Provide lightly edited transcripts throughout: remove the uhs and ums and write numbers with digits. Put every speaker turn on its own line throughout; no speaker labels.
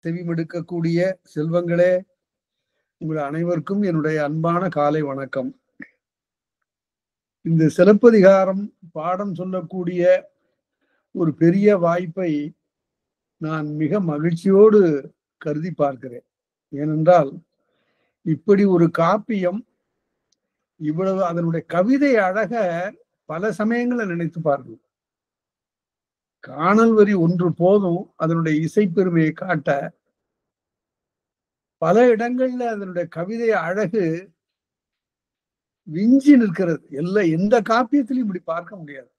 செவிமடுக்கக்கூடிய செல்வங்களே, உங்கள் அனைவருக்கும் என்னுடைய அன்பான காலை வணக்கம். இந்த சிலப்பதிகாரம் பாடம் சொல்லக்கூடிய ஒரு பெரிய வாய்ப்பை நான் மிக மகிழ்ச்சியோடு கருதி பார்க்கிறேன். ஏனென்றால் இப்படி ஒரு காப்பியம் இவ்வளவு அதனுடைய கவிதை அழக பல சமயங்களை நினைத்து பார்க்கணும். காணல் வரி ஒன்று போதும் அதனுடைய இசைப்பெருமையை காட்ட. பல இடங்கள்ல அதனுடைய கவிதை அழகு விஞ்சி நிற்கிறது. எந்த காப்பியத்திலும் இப்படி பார்க்க முடியாது.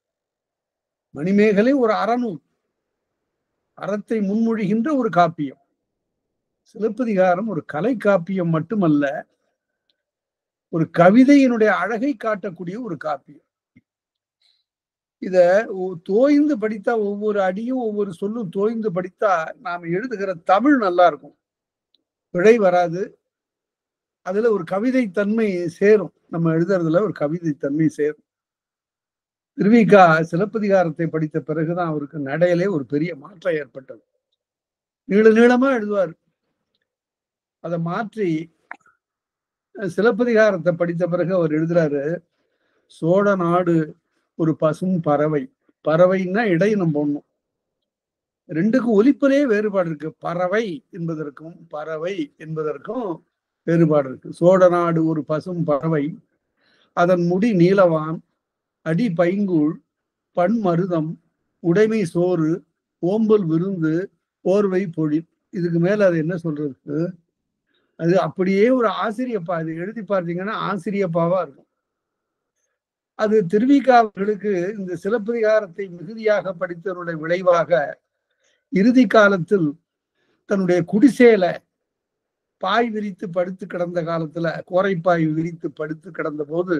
மணிமேகலை ஒரு அறநூல், அறத்தை முன்மொழிகின்ற ஒரு காப்பியம். சிலப்பதிகாரம் ஒரு கலை காப்பியம் மட்டுமல்ல, ஒரு கவிதையினுடைய அழகை காட்டக்கூடிய ஒரு காப்பியம். இத தோய்ந்து படித்தா, ஒவ்வொரு அடியும் ஒவ்வொரு சொல்லும் தோய்ந்து படித்தா நாம எழுதுகிற தமிழ் நல்லா இருக்கும், பிழை வராது. அதுல ஒரு கவிதை தன்மை சேரும். நம்ம எழுதுறதுல ஒரு கவிதை தன்மை சேரும். திருவிக்கா சிலப்பதிகாரத்தை படித்த பிறகுதான் அவருக்கு நடையிலே ஒரு பெரிய மாற்றம் ஏற்பட்டது. நீளமா எழுதுவார். அதை மாற்றி சிலப்பதிகாரத்தை படித்த பிறகு அவர் எழுதுறாரு, சோழ நாடு ஒரு பசும் பறவை. பறவைன்னா இடையினம் போடணும். ரெண்டுக்கும் ஒலிப்பிலே வேறுபாடு இருக்கு. பறவை என்பதற்கும் பறவை என்பதற்கும் வேறுபாடு இருக்கு. சோழ நாடு ஒரு பசும் பறவை, அதன் முடி நீலவான், அடி பைங்கூழ், பண் மருதம், உடைமை சோறு, ஓம்பல் விருந்து, போர்வை பொழில். இதுக்கு மேல அது என்ன சொல்றது? அது அப்படியே ஒரு ஆசிரியப்பா. இது எழுதி பார்த்தீங்கன்னா ஆசிரியப்பாவா இருக்கும். அது திருவிக்கா அவர்களுக்கு இந்த சிலப்பதிகாரத்தை மிகுதியாக படித்தவருடைய விளைவாக இறுதி காலத்தில் தன்னுடைய குடிசேல பாய் விரித்து படுத்து கிடந்த காலத்துல, கோரைப்பாய் விரித்து படுத்து கிடந்த போது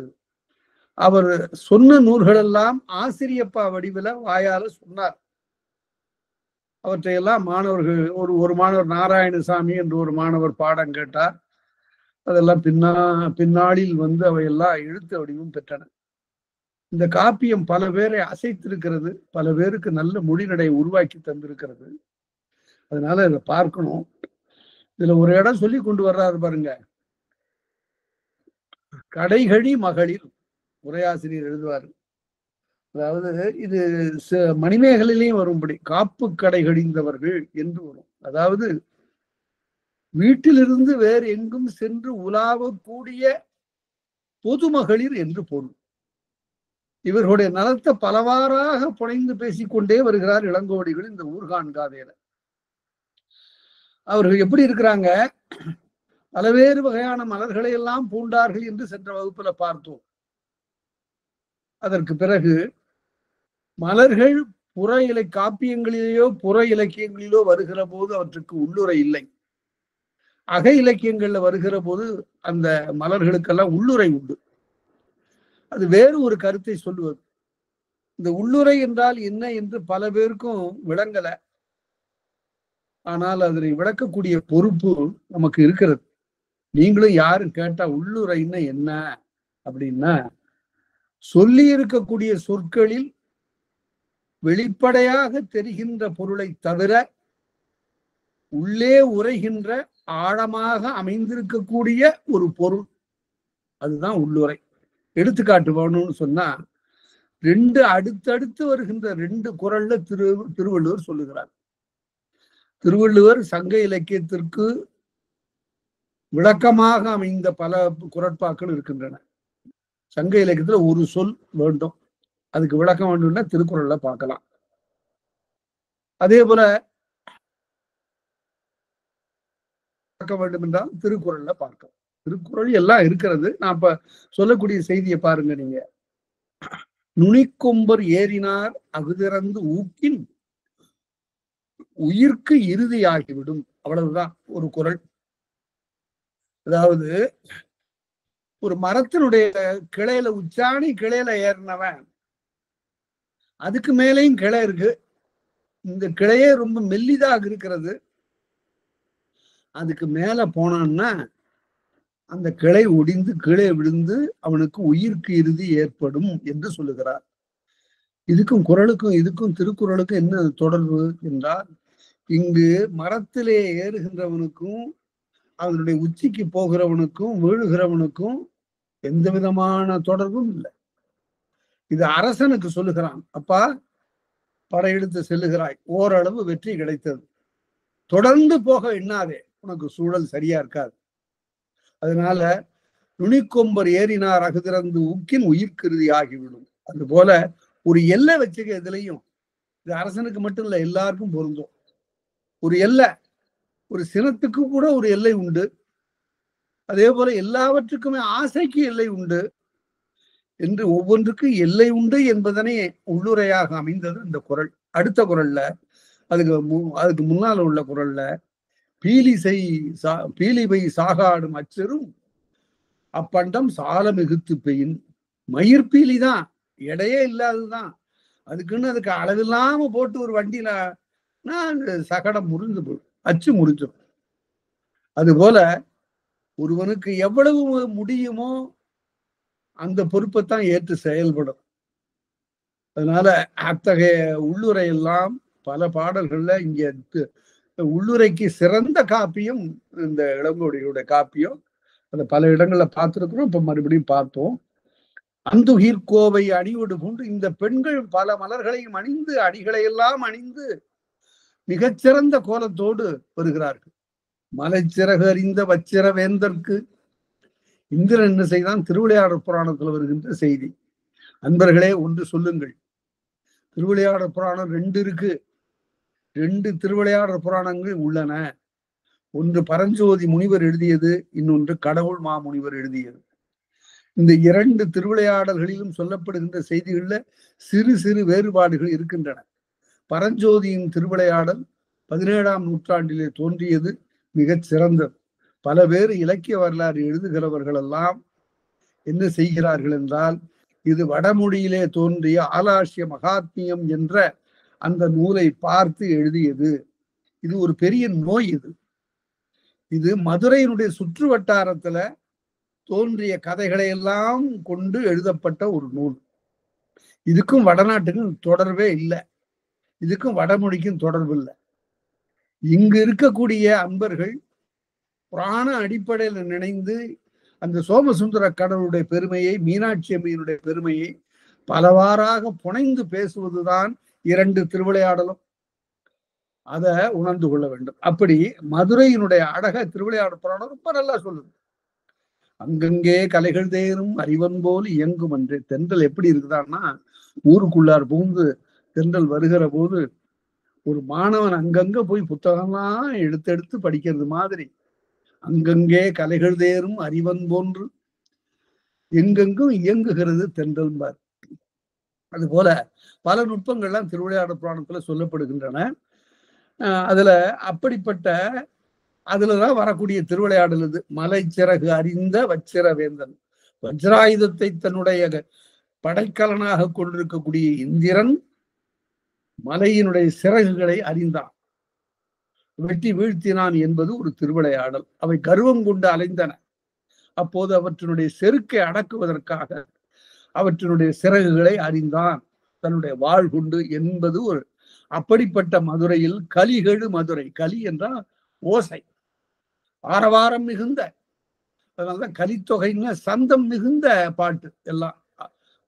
அவர் சொன்ன நூல்களெல்லாம் ஆசிரியப்பா வடிவில வாயால சொன்னார். அவற்றையெல்லாம் மாணவர்கள், ஒரு மாணவர் நாராயணசாமி என்று ஒரு மாணவர் பாடம் கேட்டார். அதெல்லாம் பின்னாளில் அவையெல்லாம் எழுத்து வடிவம் பெற்றன. இந்த காப்பியம் பல பேரை அசைத்திருக்கிறது, பல பேருக்கு நல்ல மொழிநடை உருவாக்கி தந்திருக்கிறது. அதனால இதை பார்க்கணும். இதுல ஒரு இடம் சொல்லி கொண்டு வர்றாரு பாருங்க. கடைகழி மகளிர், உரையாசிரியர் எழுதுவாரு. அதாவது இது மணிமேகலையிலையும் வரும்படி காப்பு கடை கழிந்தவர்கள் என்று வரும். அதாவது வீட்டிலிருந்து வேறு எங்கும் சென்று உலாவக்கூடிய பொதுமகளிர் என்று பொருள். இவர்களுடைய நலத்தை பலவாறாக புனைந்து பேசிக்கொண்டே வருகிறார் இளங்கோவடிகள் இந்த ஊர்காண்காதையில. அவர்கள் எப்படி இருக்கிறாங்க? பலவேறு வகையான மலர்களை எல்லாம் பூண்டார்கள் என்று சென்ற வகுப்புல பார்த்தோம். அதற்கு பிறகு மலர்கள் புற காப்பியங்களிலேயோ புற இலக்கியங்களிலோ வருகிற போது அவற்றுக்கு உள்ளுரை இல்லை. அக இலக்கியங்கள்ல வருகிற போது அந்த மலர்களுக்கெல்லாம் உள்ளுரை உண்டு. அது வேறு ஒரு கருத்தை சொல்லுவது. இந்த உள்ளுரை என்றால் என்ன என்று பல பேருக்கும் விளங்கல. ஆனால் அதனை விளக்கக்கூடிய பொறுப்பு நமக்கு இருக்கிறது. நீங்களும் யாரும் கேட்டா உள்ளுரைன்னா என்ன அப்படின்னா, சொல்லி இருக்கக்கூடிய சொற்களில் வெளிப்படையாக தெரிகின்ற பொருளை தவிர உள்ளே உரைகின்ற ஆழமாக அமைந்திருக்கக்கூடிய ஒரு பொருள், அதுதான் உள்ளுரை. எடுத்துக்காட்டு வேணும்னு சொன்னா, அடுத்தடுத்து வருகின்ற 2 குறள்ல திருவள்ளுவர் சொல்லுகிறார். திருவள்ளுவர் சங்க இலக்கியத்திற்கு விளக்கமாக அமைந்த பல குறட்பாக்கள் இருக்கின்றன. சங்க இலக்கியத்துல ஒரு சொல் வேண்டும், அதுக்கு விளக்கம் வேண்டும்னா திருக்குறள்ல பார்க்கலாம். அதே போல பார்க்க வேண்டும் என்றால் திருக்குறள்ல பார்க்கலாம். திருக்குறள் எல்லாம் இருக்கிறது. நான் இப்ப சொல்லக்கூடிய செய்தியை பாருங்க. நீங்க நுனிக்கொம்பர் ஏறினார் அகுதிறந்து ஊக்கின் உயிர்க்கு இறுதியாகிவிடும். அவ்வளவுதான் ஒரு குறள். அதாவது ஒரு மரத்தினுடைய கிளையில, உச்சாணி கிளையில ஏறினவன், அதுக்கு மேலேயும் கிளை இருக்கு. இந்த கிளையே ரொம்ப மெல்லிதாக இருக்கிறது. அதுக்கு மேல போனான்னா அந்த கிளை ஒடிந்து கீழே விழுந்து அவனுக்கு உயிர்க்கு இறுதி ஏற்படும் என்று சொல்லுகிறார். இதுக்கும் குறளுக்கும் இதுக்கும் திருக்குறளுக்கும் என்ன தொடர்பு என்றால், இங்கு மரத்திலே ஏறுகின்றவனுக்கும் அதனுடைய உச்சிக்கு போகிறவனுக்கும் வீழுகிறவனுக்கும் எந்த விதமான தொடர்பும் இல்லை. இது அரசனுக்கு சொல்லுகிறான், அப்பா படையெடுத்து செல்லுகிறாய், ஓரளவு வெற்றி கிடைத்தது, தொடர்ந்து போக எண்ணாதே, உனக்கு சூழல் சரியா இருக்காது. அதனால நுனிக்கொம்பர் ஏறினார் அகுதிறந்து ஊக்கின் உயிர்கிருதி ஆகிவிடும். அது போல ஒரு எல்லை வச்சுக்க எதுலையும். இது அரசனுக்கு மட்டும் இல்ல, எல்லாருக்கும் பொருந்தும். ஒரு எல்லை, ஒரு சினத்துக்கு கூட ஒரு எல்லை உண்டு. அதே போல எல்லாவற்றுக்குமே ஆசைக்கு எல்லை உண்டு என்று ஒவ்வொன்றுக்கும் எல்லை உண்டு என்பதனை உள்ளுரையாக அமைந்தது இந்த குறள். அடுத்த குறள்ல அதுக்கு முன்னால உள்ள குறள்ல பீலிபை சாகாடும் அச்சரும் அப்பண்டம் சால மிகுத்து பெயின். மயிர்பீலி தான், எடையே இல்லாததுதான், அதுக்குன்னு அதுக்கு அளவில்லாம போட்டு ஒரு வண்டியில சகடம் முறிஞ்சு போடும், அச்சு முறிஞ்சிடும். அதுபோல ஒருவனுக்கு எவ்வளவு முடியுமோ அந்த பொறுப்பைத்தான் ஏற்று செயல்படும். அதனால அத்தகைய உள்ளுரையெல்லாம் பல பாடல்கள்ல இங்க உள்ளுரைக்கு சிறந்த காப்பியம் இந்த இளங்கோடிகளுடைய காப்பியம். அதை பல இடங்கள்ல பார்த்திருக்கிறோம், இப்ப மறுபடியும் பார்த்தோம். அந்துகிர் கோவை அணியோடு கொண்டு இந்த பெண்கள் பல மலர்களையும் அணிந்து அடிகளை எல்லாம் அணிந்து மிகச்சிறந்த கோலத்தோடு வருகிறார்கள். மலைச்சிறகு அறிந்த வச்சிர வேந்தற்கு இந்திரன் என்ன செய்தான்? திருவிளையாடற் புராணத்துல வருகின்ற செய்தி. அன்பர்களே, ஒன்று சொல்லுங்கள், திருவிளையாடற் புராணம் 2 இருக்கு. 2 திருவிளையாடற் புராணங்கள் உள்ளன. ஒன்று பரஞ்சோதி முனிவர் எழுதியது, இன்னொன்று கடவுள் மாமுனிவர் எழுதியது. இந்த 2 திருவிளையாடல்களிலும் சொல்லப்படுகின்ற செய்திகள்ல சிறு சிறு வேறுபாடுகள் இருக்கின்றன. பரஞ்சோதியின் திருவிளையாடல் 17ஆம் நூற்றாண்டிலே தோன்றியது, மிகச் சிறந்தது. பல பேர் இலக்கிய வரலாறு எழுதுகிறவர்கள் எல்லாம் என்ன செய்கிறார்கள் என்றால், இது வடமொழியிலே தோன்றிய ஆலாசிய மகாத்மியம் என்ற அந்த நூலை பார்த்து எழுதியது. இது ஒரு பெரிய நோய். இது மதுரையினுடைய சுற்று வட்டாரத்துல தோன்றிய கதைகளை எல்லாம் கொண்டு எழுதப்பட்ட ஒரு நூல். இதுக்கும் வடநாட்டுக்கும் தொடர்பே இல்லை, இதுக்கும் வடமொழிக்கும் தொடர்பு இல்லை. இங்கு இருக்கக்கூடிய அன்பர்கள் புராண அடிப்படையில் நினைந்து அந்த சோமசுந்தர கடவுளுடைய பெருமையை, மீனாட்சி அம்மையினுடைய பெருமையை பலவாறாக புனைந்து பேசுவதுதான் 2 திருவிளையாடலும். அதை உணர்ந்து கொள்ள வேண்டும். அப்படி மதுரையினுடைய அழக திருவிளையாடற் புராணம் ரொம்ப நல்லா சொல்லுது. அங்கங்கே கலைகள் தேரும் அறிவன் போல் இயங்கும் என்று. தென்றல் எப்படி இருக்குதான்னா, ஊருக்குள்ளார் புகுந்து தென்றல் வருகிற போது ஒரு மாணவன் அங்கங்க போய் புத்தகம்லாம் எடுத்து படிக்கிறது மாதிரி அங்கங்கே கலைகள் தேரும் அறிவன் போன்று எங்கெங்கும் இயங்குகிறது தென்றல் பார். அது போல பல நுட்பங்கள்லாம் திருவிளையாடற் புராணத்துல சொல்லப்படுகின்றன. அதுல அப்படிப்பட்ட அதுலதான் வரக்கூடிய திருவிளையாடல் இது. மலைச்சிறகு அறிந்த வச்சிர வேந்தன், வஜ்ராயுதத்தை தன்னுடைய படைக்கலனாக கொண்டிருக்கக்கூடிய இந்திரன் மலையினுடைய சிறகுகளை அறிந்தான், வெட்டி வீழ்த்தினான் என்பது ஒரு திருவிளையாடல். அவை கர்வம் கொண்டு அலைந்தன. அப்போது அவற்றினுடைய செருக்கை அடக்குவதற்காக அவற்றினுடைய சிறகுகளை அறிந்தான் தன்னுடைய வாழ் கொண்டு என்பது ஒரு. அப்படிப்பட்ட மதுரையில் கலிகெழு மதுரை. கலி என்றால் ஓசை, ஆரவாரம் மிகுந்த, அதனாலதான் கலித்தொகைன்னு சந்தம் மிகுந்த பாட்டு எல்லாம்.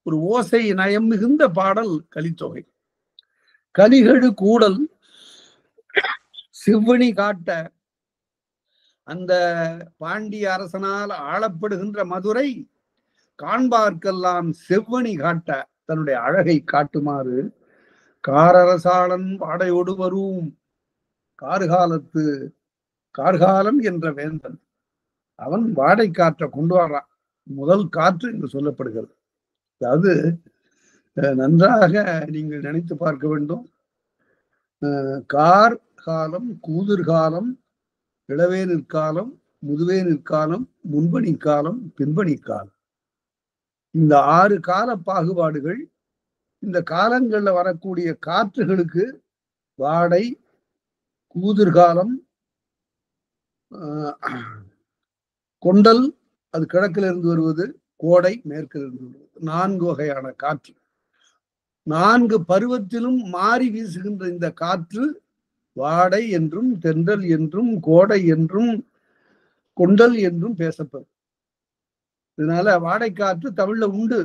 ஒரு ஓசை நயம் மிகுந்த பாடல் கலித்தொகை. கலிகெழு கூடல் செவ்வணி காட்ட, அந்த பாண்டிய அரசனால் ஆளப்படுகின்ற மதுரை காண்பார்க்கெல்லாம் செவ்வணி காட்ட, தன்னுடைய அழகை காட்டுமாறு காரரசாளன் பாடையோடு வரும். கார்காலம் என்ற வேந்தன் அவன் வாடை காற்றை கொண்டு வர்றான். முதல் காற்று என்று சொல்லப்படுகிறது. அதாவது நன்றாக நீங்கள் நினைத்து பார்க்க வேண்டும். கார் காலம், கூதிர்காலம், இளவேனிற்காலம், முதுவேனிற்காலம், முன்பணிக்காலம், பின்பணிக்காலம். இந்த 6 கால பாகுபாடுகள். இந்த காலங்கள்ல வரக்கூடிய காற்றுகளுக்கு வாடை, கூதிர்காலம், கொண்டல் அது கிழக்கில் இருந்து வருவது, கோடை மேற்கில் இருந்து வருவது, 4 வகையான காற்று. 4 பருவத்திலும் மாறி வீசுகின்ற இந்த காற்று வாடை என்றும் தென்றல் என்றும் கோடை என்றும் கொண்டல் என்றும் பேசப்படும். இதனால வாடை காற்று தமிழ்ல உண்டு.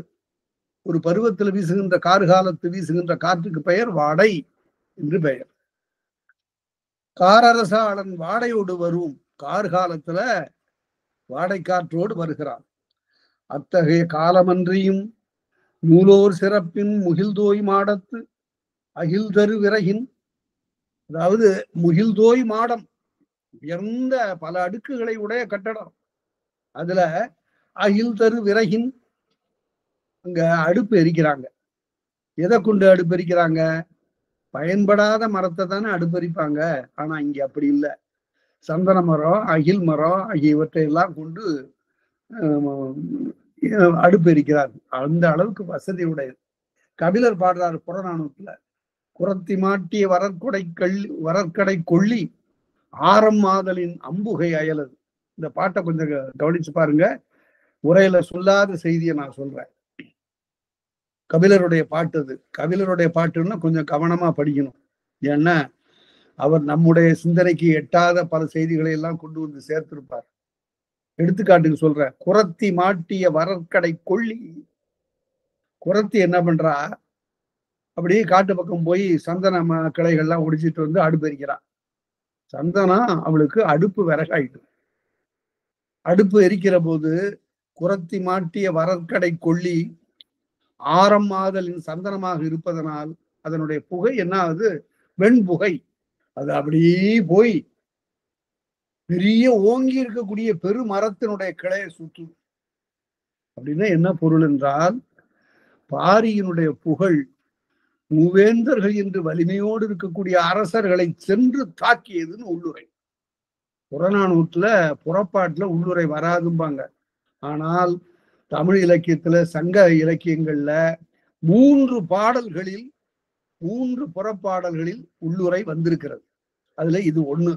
ஒரு பருவத்தில் வீசுகின்ற கார்காலத்து வீசுகின்ற காற்றுக்கு பெயர் வாடை என்று பெயர். காரரசாளன் வாடையோடு வரும் கார்காலத்துல வாடை காற்றோடு வருகிறான். அத்தகைய காலமன்றியும் நூலோர் சிறப்பின் முகில்தோய் மாடத்து அகில்தரு விறகின், அதாவது முகில்தோய் மாடம் உயர்ந்த பல அடுக்குகளை உடைய கட்டடம். அதுல அகில்தரு விறகின், அங்க அடுப்பு எரிக்கிறாங்க. எதை கொண்டு அடுப்பு எரிக்கிறாங்க? பயன்படாத மரத்தை தானே அடுப்பெரிப்பாங்க. ஆனா இங்க அப்படி இல்லை. சந்தன மரம், அகில் மரம் ஆகியவற்றை எல்லாம் கொண்டு அடுப்பு எரிக்கிறார். அந்த அளவுக்கு வசதி உடையது. கபிலர் பாடுறாரு புறநானூற்றுல, குரத்தி மாட்டிய வரற்கடை கொள்ளி ஆரம் மாதலின் அம்புகை அயலது. இந்த பாட்டை கொஞ்சம் கவனிச்சு பாருங்க. உரையில சொல்லாத செய்தியை நான் சொல்றேன். கபிலருடைய பாட்டு அது. கபிலருடைய பாட்டுன்னா கொஞ்சம் கவனமா படிக்கணும். ஏன்னா அவர் நம்முடைய சிந்தனைக்கு எட்டாத பல செய்திகளை எல்லாம் கொண்டு வந்து சேர்த்திருப்பார். எடுத்துக்காட்டுக்கு சொல்ற, குரத்தி மாட்டிய வரற்கடை கொள்ளி. குரத்தி என்ன பண்றா, அப்படியே காட்டு பக்கம் போய் சந்தன கிளைகள்லாம் ஒடிச்சிட்டு வந்து அடுப்பு எரிக்கிறான். சந்தனம் அவளுக்கு அடுப்பு விறகாயிட்டு. அடுப்பு எரிக்கிற போது குரத்தி மாட்டிய வரற்கடை கொள்ளி ஆரம் மாதலின் சந்தனமாக இருப்பதனால் அதனுடைய புகை என்ன ஆகுது? வெண்புகை. அது அப்படியே போய் பெரிய ஓங்கி இருக்கக்கூடிய பெரு மரத்தினுடைய கிளையை சுற்று. அப்படின்னா என்ன பொருள் என்றால், பாரியினுடைய புகழ் மூவேந்தர்கள் என்று வலிமையோடு இருக்கக்கூடிய அரசர்களை சென்று தாக்கியதுன்னு உள்ளுரை. புறநானூற்றுல புறப்பாட்டுல உள்ளுரை வராதும்பாங்க. ஆனால் தமிழ் இலக்கியத்துல, சங்க இலக்கியங்கள்ல 3 பாடல்களில் 3 புறப்பாடல்களில் உள்ளுரை வந்திருக்கிறது. அதுல இது ஒண்ணு.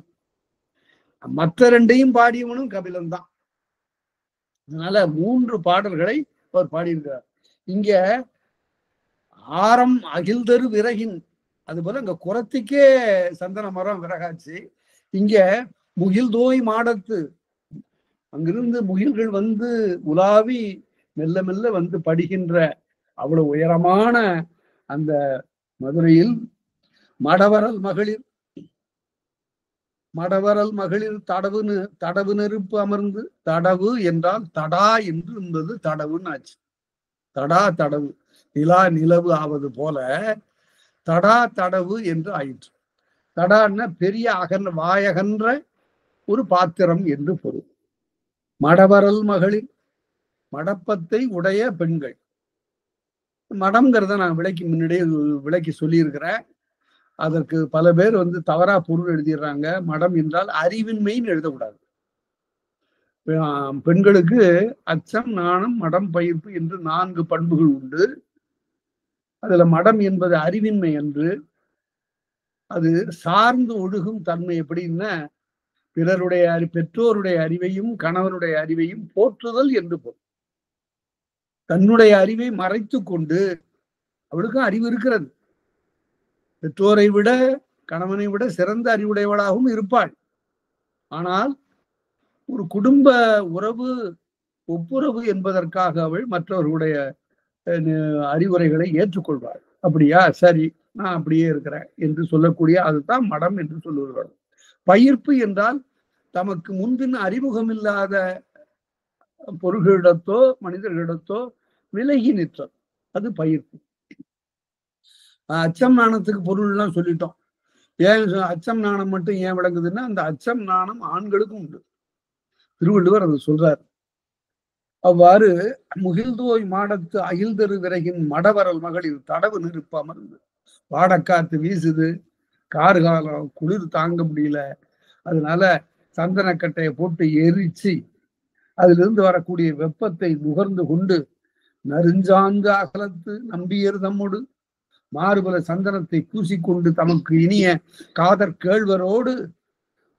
மற்ற 2ஐயும் பாடியவனும் கபிலன் தான். அதனால 3 பாடல்களை அவர் பாடியிருக்கிறார். இங்க ஆரம் அகில்தரு விறகின், அது போல இங்க குரத்திக்கே சந்தன மரம் விறகாச்சு. இங்க முகில்தோய் மாடத்து, அங்கிருந்து முகில்கள் வந்து உலாவி மெல்ல மெல்ல வந்து படிகின்ற அவ்வளவு உயரமான அந்த மதுரையில் மடவரல் மகளிர் தடவு நெருப்பு அமர்ந்து, தடவு என்றால் தடா என்று இருந்தது தடவுன்னு ஆச்சு. தடவு நிலா நிலவு ஆவது போல தடா தடவு என்று ஆயிற்று. தடான்னா பெரிய வாயகன்ற ஒரு பாத்திரம் என்று பொருள். மடவரல் மகளிர், மடப்பத்தை உடைய பெண்கள். மடம்ங்கிறத நான் முன்னாடியே விளக்கி சொல்லியிருக்கிறேன். அதற்கு பல பேர் வந்து தவறா பொருள் எழுதிடுறாங்க. மடம் என்றால் அறிவின்மைன்னு எழுதக்கூடாது. பெண்களுக்கு அச்சம், நாணம், மடம், பயிர்ப்பு என்று 4 பண்புகள் உண்டு. அதுல மடம் என்பது அறிவின்மை என்று. அது சார்ந்து ஒழுகும் தன்மை. எப்படின்னா, பெற்றோருடைய அறிவையும் கணவனுடைய அறிவையும் போற்றுதல் என்று பொருள். தன்னுடைய அறிவை மறைத்து கொண்டு, அவளுக்கும் அறிவு இருக்கிறது, பெற்றோரை விட கணவனை விட சிறந்த அறிவுடையவளாகவும் இருப்பாள். ஆனால் ஒரு குடும்ப உறவு ஒப்புரவு என்பதற்காக அவள் மற்றவர்களுடைய அறிவுரைகளை ஏற்றுக்கொள்வாள். அப்படியா, சரி, நான் அப்படியே இருக்கிறேன் என்று சொல்லக்கூடிய அதுதான் மடம் என்று சொல்லுவார்கள். பயிர்ப்பு என்றால் தமக்கு முன்பின் அறிமுகம் இல்லாத பொருள்களிடத்தோ மனிதர்களிடத்தோ விலகி நிற்றல், அது பயிர்ப்பு. அச்சம் நாணத்துக்கு பொருள் எல்லாம் சொல்லிட்டோம். ஏன் அச்சம் நாணம் மட்டும் ஏன் விளங்குதுன்னா, அந்த அச்சம் நாணம் ஆண்களுக்கும் உண்டு. திருவள்ளுவர் அதை சொல்றாரு. அவ்வாறு முகில்தோய் மாடத்து அகில்தரு விறகின் மடவரல் மகளிர் தடவு நெருப்பு அமர்ந்து, வாடக்காத்து வீசுது, கார்காலம், குளிர் தாங்க முடியல, அதனால சந்தனக்கட்டையை போட்டு எரிச்சு அதிலிருந்து வரக்கூடிய வெப்பத்தை நுகர்ந்து கொண்டு நறுஞ்சாந்து அகலத்து நம்பியர் தம்மோடு மாறுபல சந்தனத்தை பூசிக்கொண்டு தமக்கு இனிய காதற் கேழ்வரோடு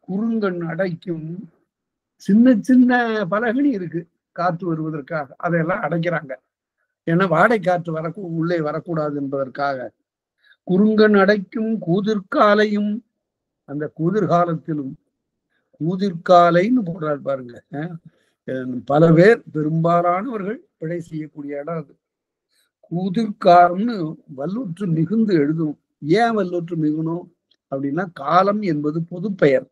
குறுங்கண் அடைக்கும். சின்ன சின்ன பலகணி இருக்கு காற்று வருவதற்காக, அதையெல்லாம் அடைக்கிறாங்க. ஏன்னா வாடை காற்று உள்ளே வரக்கூடாது என்பதற்காக. குறுங்கண் அடைக்கும் கூதிர்காலையும் அந்த கூதிர்காலத்திலும் கூதிர்காலைன்னு போடுறாரு பாருங்க. பல பேர் பெரும்பாலானவர்கள் பிழை செய்யக்கூடிய இடம் அது. கூதிர்காலம்னு வல்லூற்று மிகுந்து எழுதணும். ஏன் வல்லூற்று மிகுணும் அப்படின்னா, காலம் என்பது பொது பெயர்,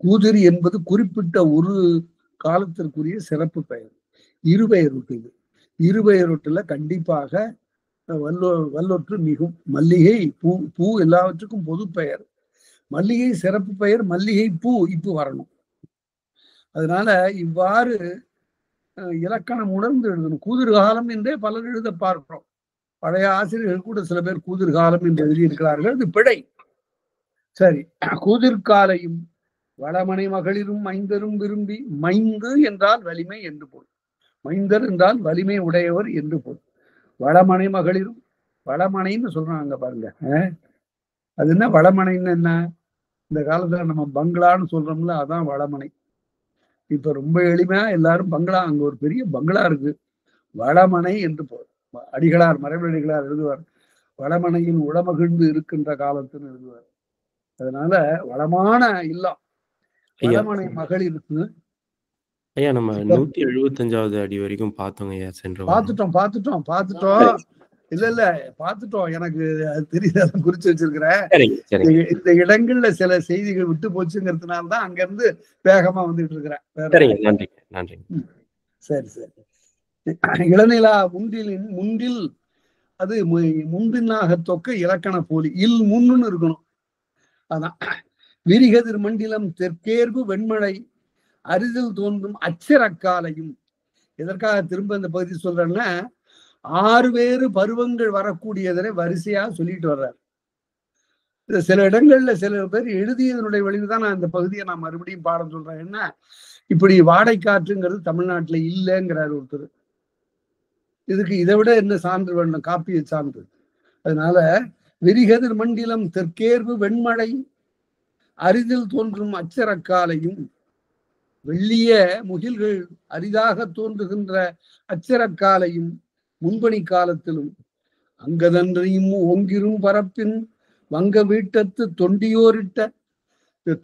கூதிர் என்பது குறிப்பிட்ட ஒரு காலத்திற்குரிய சிறப்பு பெயர். இருபெயரொட்டு இது. இருபெயரொட்டுல கண்டிப்பாக வல்லொற்று மிகும். மல்லிகை பூ, பூ எல்லாவற்றுக்கும் பொது பெயர். மல்லிகை சிறப்பு பெயர், மல்லிகை பூ இப்ப வரணும். அதனால இவ்வாறு இலக்கணம் உணர்ந்து எழுதணும். கூதிர்காலம் என்றே பலர் எழுத பார்க்கிறோம். பழைய ஆசிரியர்கள் கூட சில பேர் கூதிர்காலம் என்று எழுதியிருக்கிறார்கள். அது பிழை. சரி, கூதிர்காலையும் வளமனை மகளிரும் மைந்தரும் விரும்பி, மைந்து என்றால் வலிமை என்று பொருள், மைந்தர் என்றால் வலிமை உடையவர் என்று பொருள். வளமனை மகளிரும், வளமனைன்னு சொல்றாங்க பாருங்க. அது என்ன வளமனைன்னு? என்ன, இந்த காலத்துல நம்ம பங்களான்னு சொல்றோம்ல, அதான் வளமனை. இப்ப ரொம்ப எளிமையா எல்லாரும் பங்களா, அங்க ஒரு பெரிய பங்களா இருக்கு, வளமனை என்று பொருள். அடிகளார், மறைவடிகளார் எழுதுவார், வளமனையில் உளமகிழ்ந்து இருக்கின்ற காலத்துன்னு எழுதுவார். அதனால வளமான இல்லம், வளமனை மகளிருக்கு.
ஐயா நம்ம 175வது அடி வரைக்கும் பார்த்தோங்க ஐயா. சென்று
பார்த்துட்டோம். இல்ல பார்த்துட்டோம். எனக்கு அது தெரியுது, குறிச்சு வச்சிருக்கிறேன். இந்த இடங்கள்ல சில செய்திகள் விட்டு போச்சுங்கிறதுனால்தான் அங்க இருந்து வேகமா வந்துட்டு இருக்கிறேன். சரி. இளநிலா முன்றில் அது முன்பின்னாக தொக்க இலக்கண போலி, இல் முன்னு இருக்கணும். அதான் விரிகதிர் மண்டிலம் தெற்கேர்பு வெண்மழை அரிதில் தோன்றும் அச்சிறக்காலையும். எதற்காக திரும்ப இந்த பகுதி சொல்றேன்னா, 6 வேறு பருவங்கள் வரக்கூடியதனை வரிசையா சொல்லிட்டு வர்றாரு. சில இடங்கள்ல சில பேர் எழுதியதனுடைய வழிவுதான் நான் இந்த பகுதியை நான் மறுபடியும் பாடம் சொல்றேன். என்ன, இப்படி வாடை காற்றுங்கிறது தமிழ்நாட்டுல இல்லைங்கிறார் ஒருத்தர். இதுக்கு இதை விட என்ன சான்று வேணும்? காப்பிய சான்று. அதனால விரிகதிர் மண்டிலம் தெற்கேர்வு வெண்மழை அரிதில் தோன்றும் அச்சரக்காலையும், வெள்ளிய முகில்கள் அரிதாக தோன்றுகின்ற அச்சரக்காலையும் முன்பணி காலத்திலும், அங்கதன்றையும் ஓங்கிரும் பரப்பின் வங்க வீட்டத்து தொண்டியோரிட்ட,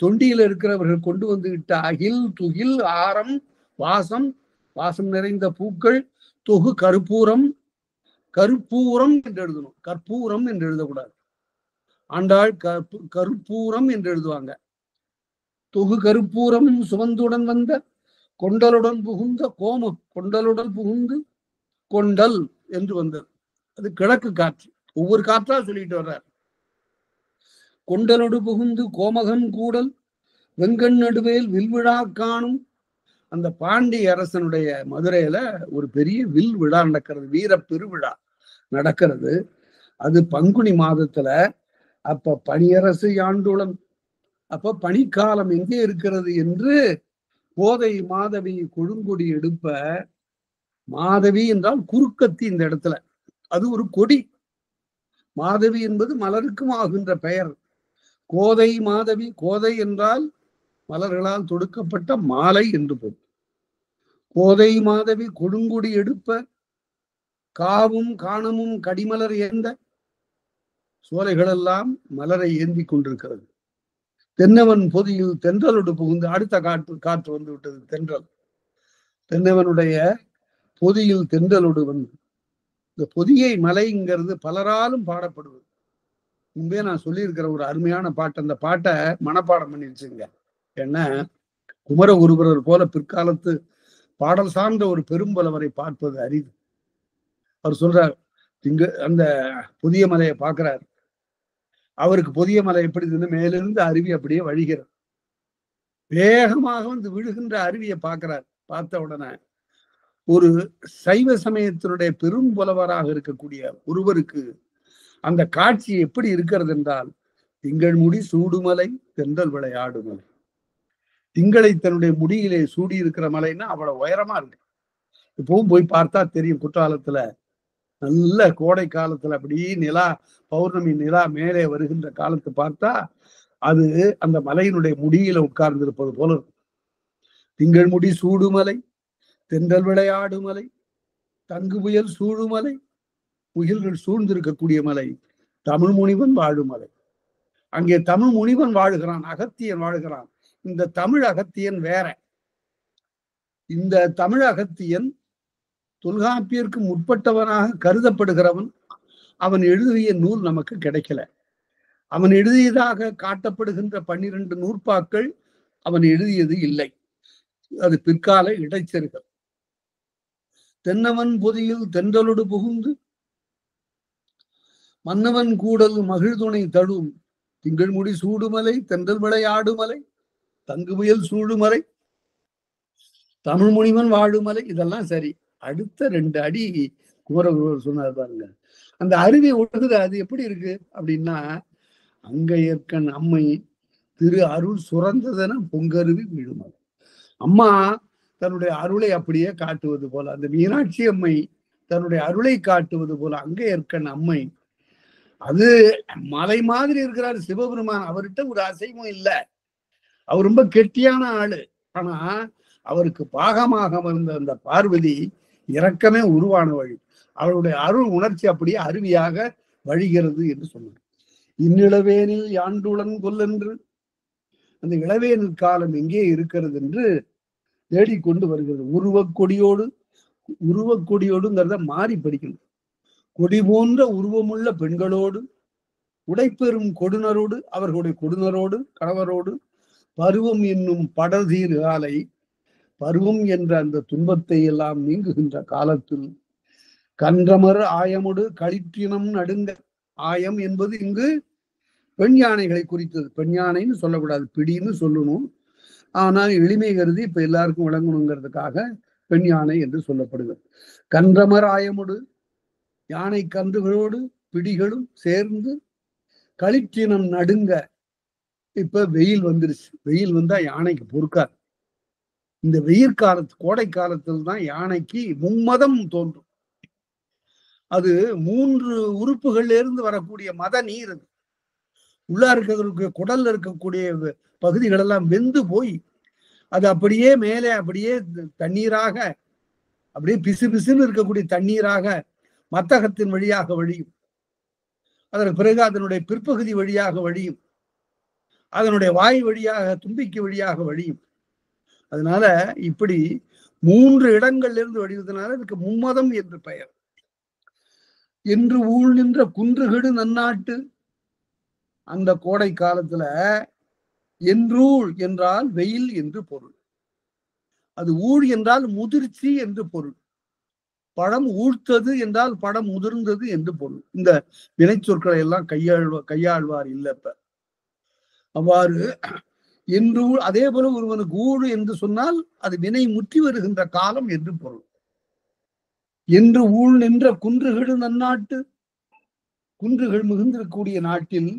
தொண்டியில இருக்கிறவர்கள் கொண்டு வந்து விட்ட அகில் துகில் ஆரம் வாசம், வாசம் நிறைந்த பூக்கள், தொகு கருப்பூரம், கருப்பூரம் என்று எழுதணும், கற்பூரம் என்று எழுதக்கூடாது. ஆண்டாள் கருப்பூரம் என்று எழுதுவாங்க. தொகு கருப்பூரம் சுமந்துடன் வந்த கொண்டலுடன் புகுந்த கொண்டலுடன் புகுந்து கொண்டல் என்று வந்தது. அது கிழக்கு காற்று. ஒவ்வொரு காற்றா சொல்லிட்டு வர்றார். கொண்டலோடு புகுந்து கோமகன் கூடல் வெங்கண் நடுவேல் வில்விழா காணும். அந்த பாண்டிய அரசனுடைய மதுரையில ஒரு பெரிய வில் விழா நடக்கிறது, வீர பெருவிழா நடக்கிறது. அது பங்குனி மாதத்துல. அப்ப பனியரசு யாண்டுளன், அப்ப பனிக்காலம் எங்கே இருக்கிறது என்று கோதை மாதவி கொழுங்கொடி எடுப்ப, மாதவி என்றால் குறுக்கத்தி இந்த இடத்துல, அது ஒரு கொடி. மாதவி என்பது மலருக்கும் ஆகின்ற பெயர். கோதை மாதவி, கோதை என்றால் மலர்களால் தொடுக்கப்பட்ட மாலை என்று பொருள். கோதை மாதவி கொடுங்குடி எடுப்ப காவும் காணமும் கடிமலர் ஏந்த, சோலைகளெல்லாம் மலரை ஏந்தி கொண்டிருக்கிறது. தென்னவன் பொதியில் தென்றலோடு புகுந்து, அடுத்த காற்று வந்து விட்டது, தென்றல். தென்னவனுடைய பொதியில் தென்றலோடு வந்து, இந்த பொதியை மலைங்கிறது பலராலும் பாடப்படுவது. முன்பே நான் சொல்லியிருக்கிற ஒரு அருமையான பாட்டு, அந்த பாட்டை மனப்பாடம் பண்ணி வச்சுங்க. ஏன்னா குமரகுருபரர் போல பிற்காலத்து பாடல் சார்ந்த ஒரு பெரும்பலவரை பார்ப்பது அரிது. அவர் சொல்றார், இங்க அந்த புதிய மலையை பார்க்கிறார். அவருக்கு புதிய மலை எப்படி இருந்து மேலிருந்து அருவி அப்படியே வழிகிறது. வேகமாக வந்து விழுகின்ற அருவியை பார்க்கிறார். பார்த்த உடனே ஒரு சைவ சமயத்தினுடைய பெரும் புலவராக இருக்கக்கூடிய ஒருவருக்கு அந்த காட்சி எப்படி இருக்கிறது என்றால், திங்கள் முடி சூடுமலை தென்றல் விளையாடு மலை. திங்களை தன்னுடைய முடியிலே சூடி இருக்கிற மலைன்னா அவ்வளவு உயரமா இருக்கு. இப்பவும் போய் பார்த்தா தெரியும். குற்றாலத்துல நல்ல கோடை காலத்துல அப்படி நிலா, பௌர்ணமி நிலா மேலே வருகின்ற காலத்தை பார்த்தா அது அந்த மலையினுடைய முடியில உட்கார்ந்து இருப்பது போல இருக்கும். திங்கள் முடி சூடுமலை தென்றல் விளையாடு மலை, தங்கு புயல் சூழுமலை, புயல்கள் சூழ்ந்திருக்கக்கூடிய மலை, தமிழ் முனிவன் வாழுமலை. அங்கே தமிழ் முனிவன் வாழுகிறான், அகத்தியன் வாழுகிறான். இந்த தமிழ் அகத்தியன் வேற. இந்த தமிழ் அகத்தியன் தொல்காப்பியருக்கு முற்பட்டவனாக கருதப்படுகிறவன். அவன் எழுதிய நூல் நமக்கு கிடைக்கல. அவன் எழுதியதாக காட்டப்படுகின்ற 12 நூற்பாக்கள் அவன் எழுதியது இல்லை. அது பிற்கால இடைச்செருகல். தென்னவன் பொதியில் தென்றலொடு புகுந்து மன்னவன் கூடல் மகிழ்துணை தழும் திங்கள் முடி சூடுமலை தென்றல் விளையாடுமலை தங்கு முயல் சூடுமலை தமிழ் முனிவன் வாழுமலை. இதெல்லாம் சரி. அடுத்த 2 அடி குமரகுருவர் சொன்னார் பாருங்க. அந்த அருவி ஒழுகுது. அது எப்படி இருக்கு அப்படின்னா, அங்கையர்க்கண் அம்மை திரு அருள் சுரந்ததென பொங்கருவி விழுமலை. அம்மா தன்னுடைய அருளை அப்படியே காட்டுவது போல, அந்த மீனாட்சி அம்மை தன்னுடைய அருளை காட்டுவது போல அங்கையர்க்கண் அம்மை. அது மலை மாதிரி இருக்கிறாரு சிவபெருமான். அவர்கிட்ட ஒரு அசைவும் இல்லை. அவர் ரொம்ப கெட்டியான ஆளு. ஆனா அவருக்கு பாகமாக இருந்த அந்த பார்வதி இரக்கமே உருவான வழி. அவருடைய அருள் உணர்ச்சி அப்படியே அருவியாக வழிகிறது என்று சொன்னார். இந்நிலவேனில் யாண்டுளன் கொல்லென்று, அந்த இளவேனில் காலம் எங்கே இருக்கிறது என்று தேடிக்கொண்டு வருகிறது. உருவக்கொடியோடுங்கிறத மாறி படிக்கணும். கொடி போன்ற உருவமுள்ள பெண்களோடு, உடைப்பெறும் கொடுனரோடு, அவர்களுடைய கொடுனரோடு, கணவரோடு, பருவம் என்னும் படர்தீர் ஆலை, பருவம் என்ற அந்த துன்பத்தை எல்லாம் நீங்குகின்ற காலத்தில் கன்றமர் ஆயமுடு களிற்றினம் நடுங்க. ஆயம் என்பது இங்கு பெண் யானைகளை குறித்தது. பெண் யானைன்னு சொல்லக்கூடாது, பிடின்னு சொல்லணும். ஆனால் எளிமை கருதி இப்ப எல்லாருக்கும் விளங்கணுங்கிறதுக்காக பெண் யானை என்று சொல்லப்படுகிறது. கன்றமர் ஆயமுடு, யானை கன்றுகளோடு பிடிகளும் சேர்ந்து களிற்றினம் நடுங்க. இப்ப வெயில் வந்துருச்சு. வெயில் வந்தா யானைக்கு பொறுக்காது. இந்த வெயில் காலத்து கோடை காலத்தில் தான் யானைக்கு மும்மதம் தோன்றும். அது 3 உறுப்புகள்ல இருந்து வரக்கூடிய மத நீர். அது உள்ளா இருக்கிற குடல்ல இருக்கக்கூடிய பகுதிகள் எல்லாம் வெந்து போய் அது அப்படியே மேலே அப்படியே தண்ணீராக, அப்படியே பிசு பிசுன்னு இருக்கக்கூடிய தண்ணீராக மத்தகத்தின் வழியாக வழியும். அதற்கு பிறகு அதனுடைய பிற்பகுதி வழியாக வழியும். அதனுடைய வாய் வழியாக, தும்பிக்கை வழியாக வழியும். அதனால இப்படி 3 இடங்கள்ல இருந்து வடிவதனால இதுக்கு மும்மதம் என்று பெயர். என்று ஊழ் நின்ற குன்றுகெடு நன்னாட்டு. அந்த கோடை காலத்துல என்றூழ் என்றால் வெயில் என்று பொருள். அது ஊழ் என்றால் முதிர்ச்சி என்று பொருள். பழம் ஊழ்த்தது என்றால் பழம் முதிர்ந்தது என்று பொருள். இந்த வினை சொற்களை எல்லாம் கையாள்வார் இல்லப்ப. அவ்வாறு என்று அதே போல ஒருவனுக்கு ஊழ் என்று சொன்னால் அது வினை முற்றி வருகின்ற காலம் என்று பொருள். என்று ஊழ் நின்ற குன்றுகெடு நன்னாட்டு. குன்றுகள் மிகுந்திருக்கக்கூடிய நாட்டில்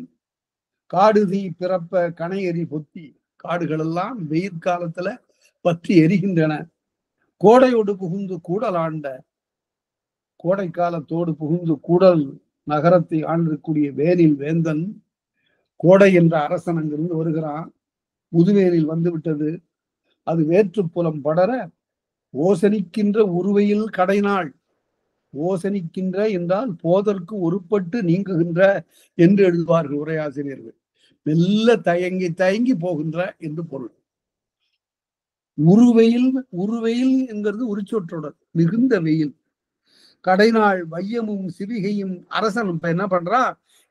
காடு தீ பிறப்ப கனையெறி பொத்தி. காடுகள் எல்லாம் வெயில் காலத்துல பற்றி எரிகின்றன. கோடையோடு புகுந்து கூடல் ஆண்ட, கோடை காலத்தோடு புகுந்து கூடல் நகரத்தை ஆண்டிருக்கக்கூடிய வேனில் வேந்தன், கோடை என்ற அரசன் அங்கிருந்து வருகிறான். முதுவேனில் வந்து விட்டது. அது வேற்றுப்புலம் படர ஓசனிக்கின்ற உருவையில் கடைநாள். ஓசனிக்கின்ற என்றால் போதற்கு ஒருப்பட்டு நீங்குகின்ற என்று எழுதுவார்கள் உரையாசிரியர்கள். மெல்ல தயங்கி தயங்கி போகின்ற என்று பொருள். உருவெயில் என்கிறது உரிச்சொற்றொடர். மிகுந்த வெயில். கடைநாள் வையமும் சிவிகையும் அரசன் இப்ப என்ன பண்றா,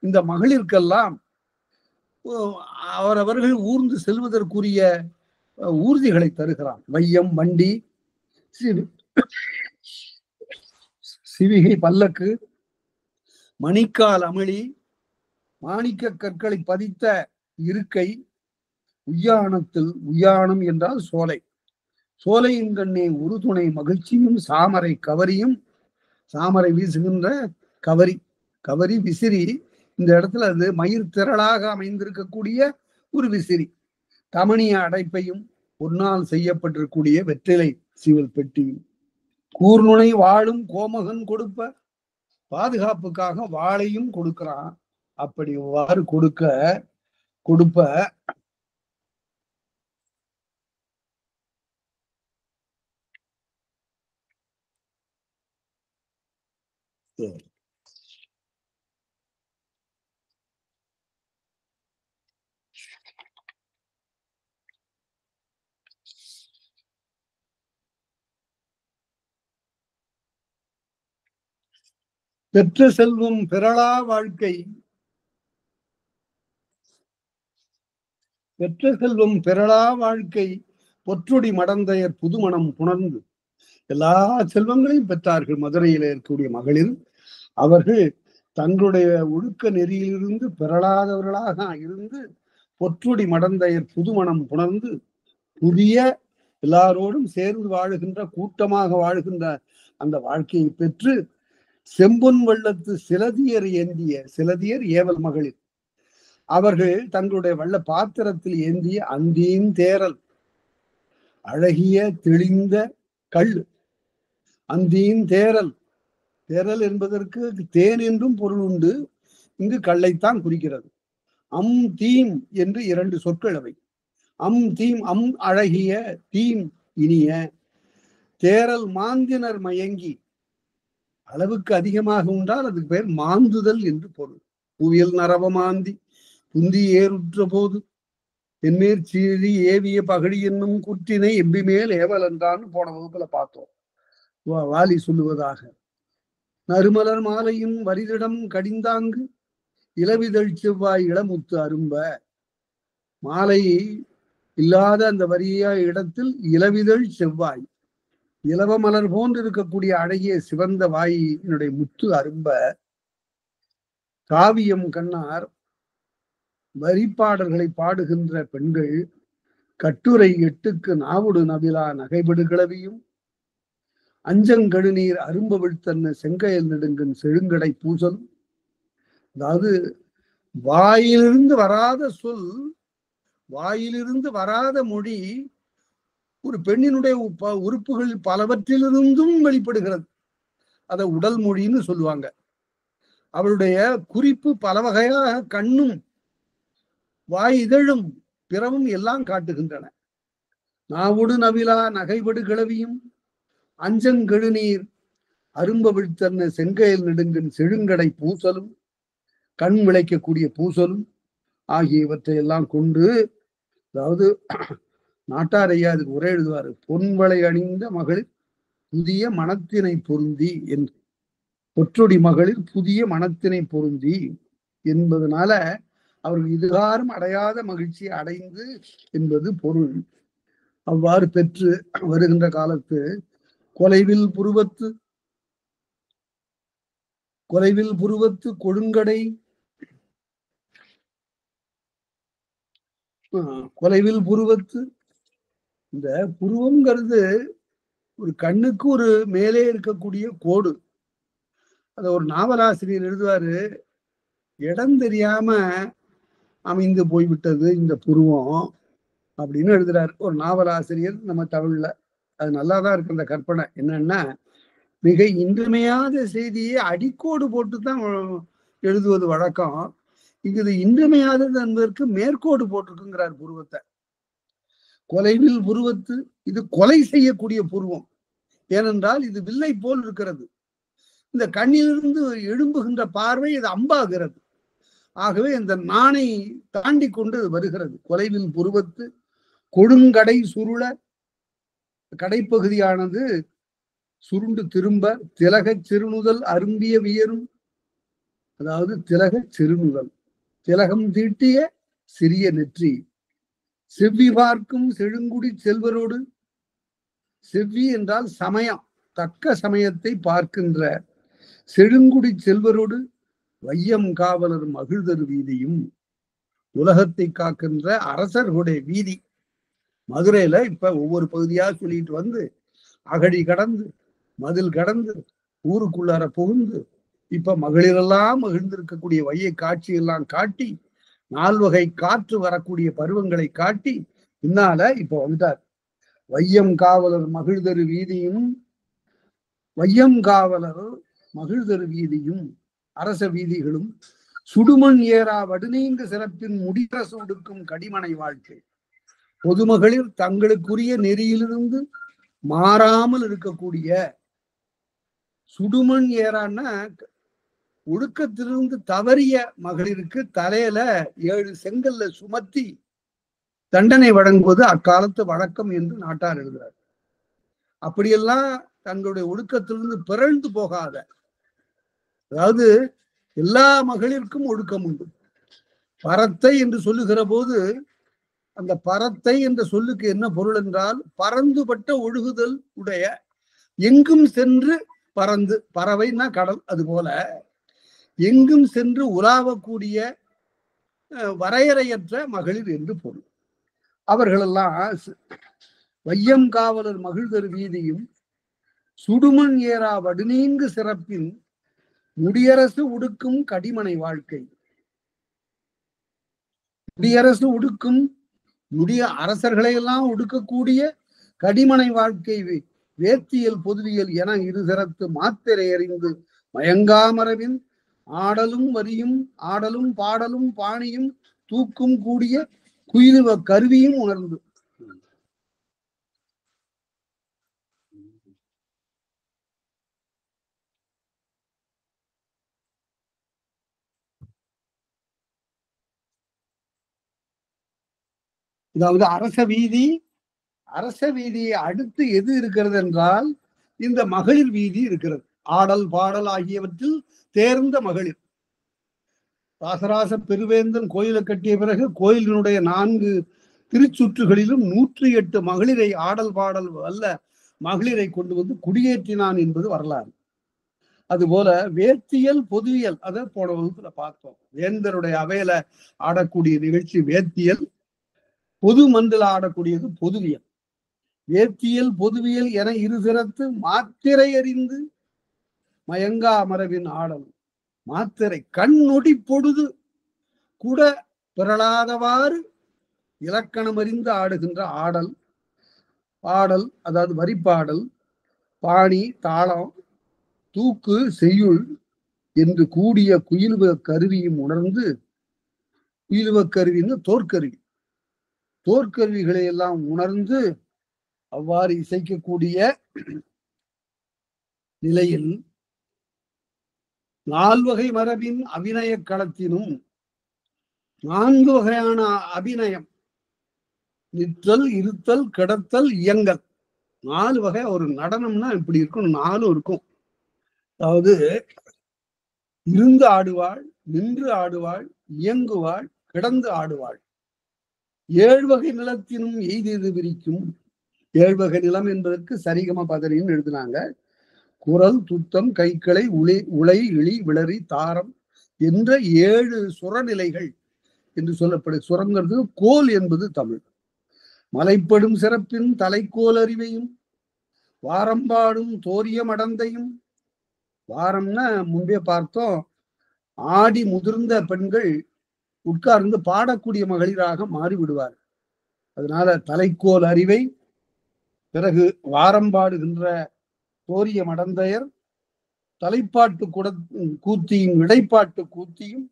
இந்த மகளிருக்கெல்லாம் அவரவர்கள் ஊர்ந்து செல்வதற்குரிய ஊர்திகளை தருகிறான். வையம் வண்டி, சிவிகை பல்லக்கு, மணிக்கால் அமளி, மாணிக்க கற்களை பதித்த இருக்கை, உய்யானத்தில், உய்யானம் என்றால் சோலை, சோலையின் கண்ணே உறுதுணை மகிழ்ச்சியும் சாமரை கவரியும். சாமரை வீசுகின்ற கவரி, கவரி விசிறி. இந்த இடத்துல அது மயிர் திரளாக அமைந்திருக்கக்கூடிய ஒரு விசிறி. தமணிய அடைப்பையும் பொன்னால் செய்யப்பட்டிருக்கூடிய வெற்றிலை சீவல் பெட்டியும். கூர்நுனை வாழும் கோமகன் கொடுப்ப, பாதுகாப்புக்காக வாளையும் கொடுக்கிறான். அப்படி வாறு கொடுப்ப பெற்ற செல்வம் பெறலா வாழ்க்கை, பெற்ற செல்வம் பெறலா வாழ்க்கை, பொற்றுடி மடந்தையர் புதுமணம் புணர்ந்து. எல்லா செல்வங்களையும் பெற்றார்கள் மதுரையில இருக்கக்கூடிய மகளிர். அவர்கள் தங்களுடைய ஒழுக்க நெறியிலிருந்து பெறலாதவர்களாக இருந்து பொற்றுடி மடந்தையர் புதுமணம் புணர்ந்து புதிய எல்லாரோடும் சேர்ந்து வாழுகின்ற, கூட்டமாக வாழ்கின்ற அந்த வாழ்க்கையை பெற்று செம்பொன் வெள்ளத்து சிலதியர் ஏந்திய, சிலதியர் ஏவல் மகளிர், அவர்கள் தங்களுடைய வள்ள பாத்திரத்தில் ஏந்திய அந்தீன் தேரல், அழகிய தெளிந்த கல். அந்தீன் தேரல், தேரல் என்பதற்கு தேன் என்றும் பொருள் உண்டு, இங்கு கல்லைத்தான் குறிக்கிறது. அம் தீம் என்று இரண்டு சொற்கள் அவை. அம் தீம், அம் அழகிய, தீம் இனிய, தேரல் மாந்தினர் மயங்கி, அளவுக்கு அதிகமாக உண்டால் அதுக்கு பேர் மாந்துதல் என்று பொருள். புவியல் நரவமாந்தி புந்தி ஏறுற்ற போது என்மேற் சீழி ஏவிய பகழி என்னும் குற்றினை எம்பிமேல் ஏவல் என்றான்னு போன வகுப்புல பார்த்தோம். வாலி சொல்லுவதாக. நறுமலர் மாலையும் வரிதிடம் கடிந்தாங்கு இளவிதழ் செவ்வாய் இளமுத்து அரும்ப. மாலை இல்லாத அந்த வரிய இடத்தில் இளவிதழ் செவ்வாய், இலவ மலர் போன்று இருக்கக்கூடிய அழகிய சிவந்த வாயினுடைய முத்து அரும்ப. காவியம் கண்ணார் வரிப்பாடல்களை பாடுகின்ற பெண்கள் கட்டுரை எட்டுக்கு நாவுடு நவிலா நகைபடு கிளவியும் அஞ்சங்கழுநீர் அரும்பவிழ்த்தன்ன செங்கையல் நெடுங்கன் செழுங்கடை பூசலும். அதாவது வாயிலிருந்து வராத சொல், வாயிலிருந்து வராத மொழி ஒரு பெண்ணினுடைய உறுப்புகள் பலவற்றிலிருந்தும் வெளிப்படுகிறது. அத உடல் மொழின்னு சொல்லுவாங்க. அவளுடைய குறிப்பு பல வகையாக கண்ணும் வாய் இதழும் பிறவும் எல்லாம் காட்டுகின்றன. நாவுடு நவிலா நகைபடு கிளவியும் அஞ்சங்கெழுநீர் அரும்பவிழ்த்தன்ன செங்கையல் நெடுங்கன் செழுங்கடை பூசலும், கண் விளைக்கக்கூடிய பூசலும் ஆகியவற்றை எல்லாம் கொண்டு, அதாவது நாட்டார் ஐயா அதுக்கு உரை எழுதுவாரு. பொன்வளை அணிந்த மகளிர் புதிய மனத்தினை பொருந்தி என்று. பொற்றொடி மகளிர் புதிய மனத்தினை பொருந்தி என்பதனால அவர்கள் இதுகாரும் அடையாத மகிழ்ச்சியை அடைந்து என்பது பொருள். அவ்வாறு பெற்று வருகின்ற காலத்து கொலைவில் புருவத்து, கொலைவில் புருவத்து கொடுங்கடை, கொலைவில் புருவத்து, இந்த புருவங்கிறது ஒரு கண்ணுக்கு ஒரு மேலே இருக்கக்கூடிய கோடு. அத ஒரு நாவலாசிரியர் எழுதுவாரு, இடம் தெரியாம அமைந்து போய்விட்டது இந்த புருவம் அப்படின்னு எழுதுறாரு ஒரு நாவலாசிரியர் நம்ம தமிழ்ல. அது நல்லாதான் இருக்கு அந்த கற்பனை. என்னன்னா, மிக இன்றியமையாத செய்தியை அடிக்கோடு போட்டுதான் எழுதுவது வழக்கம். இது இன்றியமையாதது என்பதற்கு மேற்கோடு போட்டிருக்குங்கிறார் புருவத்தை. கொலைவில் புருவத்து, இது கொலை செய்யக்கூடிய புருவம். ஏனென்றால் இது வில்லை போல் இருக்கிறது. இந்த கண்ணிலிருந்து எழும்புகின்ற பார்வை இது அம்பாகிறது. ஆகவே இந்த நாணை தாண்டி கொண்டு வருகிறது. கொலைவில் புருவத்து கொடுங்கடை சுருள, கடைப்பகுதியானது சுருண்டு திரும்ப, திலக சிறுநுதல் அரும்பிய வியரும், அதாவது திலக சிறுநுதல், திலகம் தீட்டிய சிறிய நெற்றி, செவ்வி பார்க்கும் செழுங்குடி செல்வரோடு, செவ்வி என்றால் சமயம், தக்க சமயத்தை பார்க்கின்ற செழுங்குடி செல்வரோடு, வையம் காவலர் மகிழ்தரு வீதியும், உலகத்தை காக்கின்ற அரசர்களுடைய வீதி. மதுரையில இப்ப ஒவ்வொரு பகுதியா சொல்லிட்டு வந்து அகழி கடந்து மதில் கடந்து ஊருக்குள்ளார புகுந்து இப்ப மகளிரெல்லாம் மகிழ்ந்திருக்கக்கூடிய வையை காட்சி எல்லாம் காட்டி, நால்வகை காற்று வரக்கூடிய பருவங்களை காட்டி பின்னால இப்ப வந்துட்டார். வையம் காவலர் மகிழ்தரு வீதியும், வையம் காவலர் மகிழ்தரு வீதியும், அரச வீதிகளும், சுடுமண் ஏறா வடுநீங்க சிறப்பின் முடிரசு உடுக்கும் கடிமனை வாழ்க்கை. பொதுமகளிர் தங்களுக்குரிய நெறியிலிருந்து மாறாமல் இருக்கக்கூடிய, சுடுமண் ஏறான்னா ஒழுக்கத்திலிருந்து தவறிய மகளிருக்கு தலையில 7 செங்கல்ல சுமத்தி தண்டனை வழங்குவது அக்காலத்து வழக்கம் என்று நாட்டார் எழுதுறார். அப்படியெல்லாம் தங்களுடைய ஒழுக்கத்திலிருந்து பிறழ்ந்து போகாத, அதாவது எல்லா மகளிருக்கும் ஒழுக்கம் உண்டு. பரத்தை என்று சொல்லுகிற போது அந்த பரத்தை என்ற சொல்லுக்கு என்ன பொருள் என்றால் பறந்துபட்ட ஒழுகுதல் உடைய, எங்கும் சென்று பறந்து, பறவைன்னா கடல், அது போல எங்கும் சென்று உலாவக்கூடிய வரையறையற்ற மகளிர் என்று பொருள். அவர்களெல்லாம் வையம் காவலர் மகிழ்தரு வீதியும் சுடுமண் ஏறா வடுநீங்கு சிறப்பின் முடியரசு உடுக்கும் கடிமனை வாழ்க்கை. முடியரசு உடுக்கும், முடிய அரசர்களை எல்லாம் உடுக்கக்கூடிய கடிமனை வாழ்க்கை வேத்தியல் பொதுவியல் என இருசிறத்து மாத்திரை அறிந்து மயங்காமரவின் ஆடலும் வரியும் ஆடலும் பாடலும் பாணியும் தூக்கும் கூடிய குயிலுவ கருவியும் உணர்ந்து. அதாவது அரச வீதியை அடுத்து எது இருக்கிறது என்றால் இந்த மகளிர் வீதி இருக்கிறது. ஆடல் பாடல் ஆகியவற்றில் தேர்ந்த மகளிர். ராசராச பெருவேந்தன் கோயிலை கட்டிய பிறகு கோயிலினுடைய 4 திருச்சுற்றுகளிலும் 108 மகளிரை, ஆடல் பாடல் வல்ல மகளிரை கொண்டு வந்து குடியேற்றினான் என்பது வரலாறு. அதுபோல வேத்தியல் பொதுவியல், அதை போன வகுப்புல பார்த்தோம். வேந்தருடைய அவையில ஆடக்கூடிய நிகழ்ச்சி வேத்தியல், பொது மண்டல ஆடக்கூடியது பொதுவியல். வேத்தியல் பொதுவியல் என இருசிறத்து மாத்திரை அறிந்து மயங்கா அமரவின் ஆடல். மாத்திரை கண்ணொடி பொழுது கூட பிறளாதவாறு இலக்கணம் அறிந்து ஆடுகின்ற ஆடல். பாடல் அதாவது வரிப்பாடல், பாணி, தாளம், தூக்கு, செய்யுள் என்று கூடிய குயிலுவ கருவியும் உணர்ந்து. குயிலுவ கருவின்னு தோற்கருவி, தோற்கருவிகளை எல்லாம் உணர்ந்து அவ்வாறு இசைக்கக்கூடிய நிலையில் 4 வகை மரபின் அபிநய களத்தினும் 4 வகையான அபிநயம், நிற்றல், இருத்தல், கிடத்தல், இயங்கல், 4 வகை. ஒரு நடனம்னா இப்படி இருக்கும், 4 இருக்கும். அதாவது இருந்து ஆடுவாள், நின்று ஆடுவாள், இயங்குவாள், கிடந்து ஆடுவாள். 7 வகை நிலத்தினும் எய்தெது விரிக்கும். 7 வகை நிலம் என்பதற்கு சரிகம பதனின்னு எழுதினாங்க. குரல், துத்தம், கைக்களை, உளை, இழி, விளரி, தாரம் என்ற 7 சுரநிலைகள் என்று சொல்லப்படுது. சுரங்கிறது கோல் என்பது தமிழ். மலைப்படும் சிறப்பின் தலைக்கோல் அறிவையும் வாரம்பாடும் தோரிய மடந்தையும். வாரம்னா முன்பே பார்த்தோம், ஆடி முதிர்ந்த பெண்கள் உட்கார்ந்து பாடக்கூடிய மகளிராக மாறிவிடுவார். அதனால தலைக்கோல் அறிவை, பிறகு வாரம்பாடுகின்ற தோரிய மடந்தையர், தலைப்பாட்டு கூத்தியும் இடைப்பாட்டு கூத்தியும்,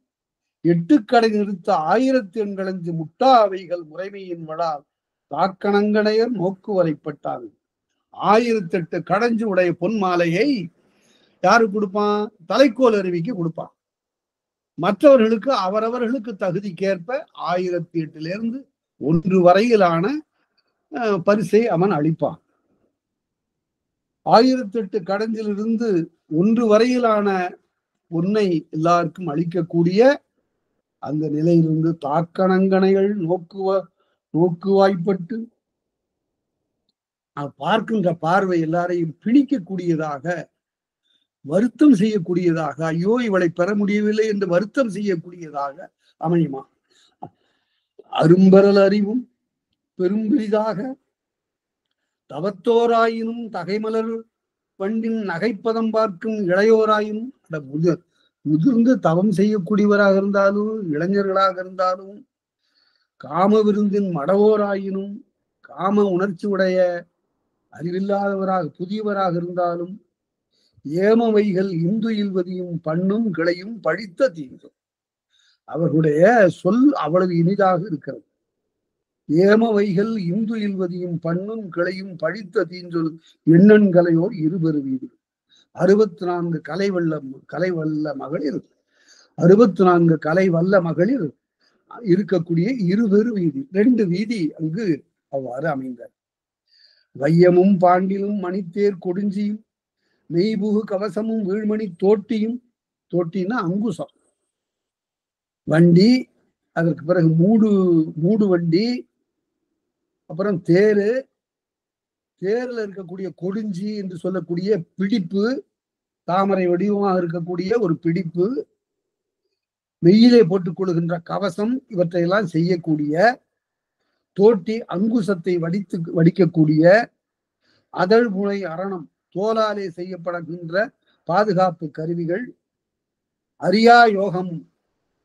8 கடை நிறுத்த 1000 எண்களஞ்சு முட்டா அவைகள் முறைமையின் வளால் தாக்கணங்கணையர் நோக்கு வரைப்பட்டாங்க. 1008 கடஞ்சு உடைய பொன் மாலையை யாரு கொடுப்பான்? தலைக்கோல் அருவிக்கு கொடுப்பான். மற்றவர்களுக்கு அவரவர்களுக்கு தகுதிக்கேற்ப 1008 1 வரையிலான பரிசை அவன் அளிப்பான். 1008 கடஞ்சிலிருந்து 1 வரையிலான பொன்னை எல்லாருக்கும் அளிக்கக்கூடிய அந்த நிலையிலிருந்து தாக்கணங்கணைகள் நோக்குவாய்ப்பட்டு பார்க்கின்ற பார்வை எல்லாரையும் பிணிக்கக்கூடியதாக, வருத்தம் செய்யக்கூடியதாக, ஐயோ இவளை பெற முடியவில்லை என்று வருத்தம் செய்யக்கூடியதாக அமையுமா. அரும்பரல் அறிவும் பெரும்பிரிதாக தவத்தோராயினும் தகைமலர் வண்டின் நகைப்பதம் பார்க்கும் இளையோராயினும், முதிர்ந்து தவம் செய்யக்கூடியவராக இருந்தாலும், இளைஞர்களாக இருந்தாலும், காம விருந்தின் மடவோராயினும், காம உணர்ச்சி உடைய அறிவில்லாதவராக புதியவராக இருந்தாலும், ஏமவைகள் இந்து இல்வதியும் பண்ணும் கிளையும் பழித்த தீங்கும். அவர்களுடைய சொல் அவ்வளவு இனிதாக இருக்கிறது. ஏமவைகள் இந்து இல்வதியும் பண்ணும் கிளையும் பழித்த தீஞ்சொல் எண்ணன்கலையோர் 20 வீதி. 64 கலை வல்ல மகளிர், 64 கலை வல்ல மகளிர் இருக்கக்கூடிய 20 வீதி, 2 வீதி அங்கு அவ்வாறு அமைந்தார். வையமும் பாண்டிலும் மணித்தேர் கொடுஞ்சியும் மெய்புகு கவசமும் வீழ்மணி தோட்டியும் தோட்டின்னா அங்குசம். வண்டி, அதற்கு பிறகு மூடு வண்டி, அப்புறம் தேரு, தேர்ல இருக்கக்கூடிய கொடுஞ்சி என்று சொல்லக்கூடிய பிடிப்பு, தாமரை வடிவமாக இருக்கக்கூடிய ஒரு பிடிப்பு, மெய்யிலே போட்டுக் கொள்கின்ற கவசம், இவற்றையெல்லாம் செய்யக்கூடிய தோட்டி, அங்குசத்தை வடிக்கக்கூடிய அதழ் முனை அரணம், தோலாலே செய்யப்படுகின்ற பாதுகாப்பு கருவிகள், அரியா யோகம்,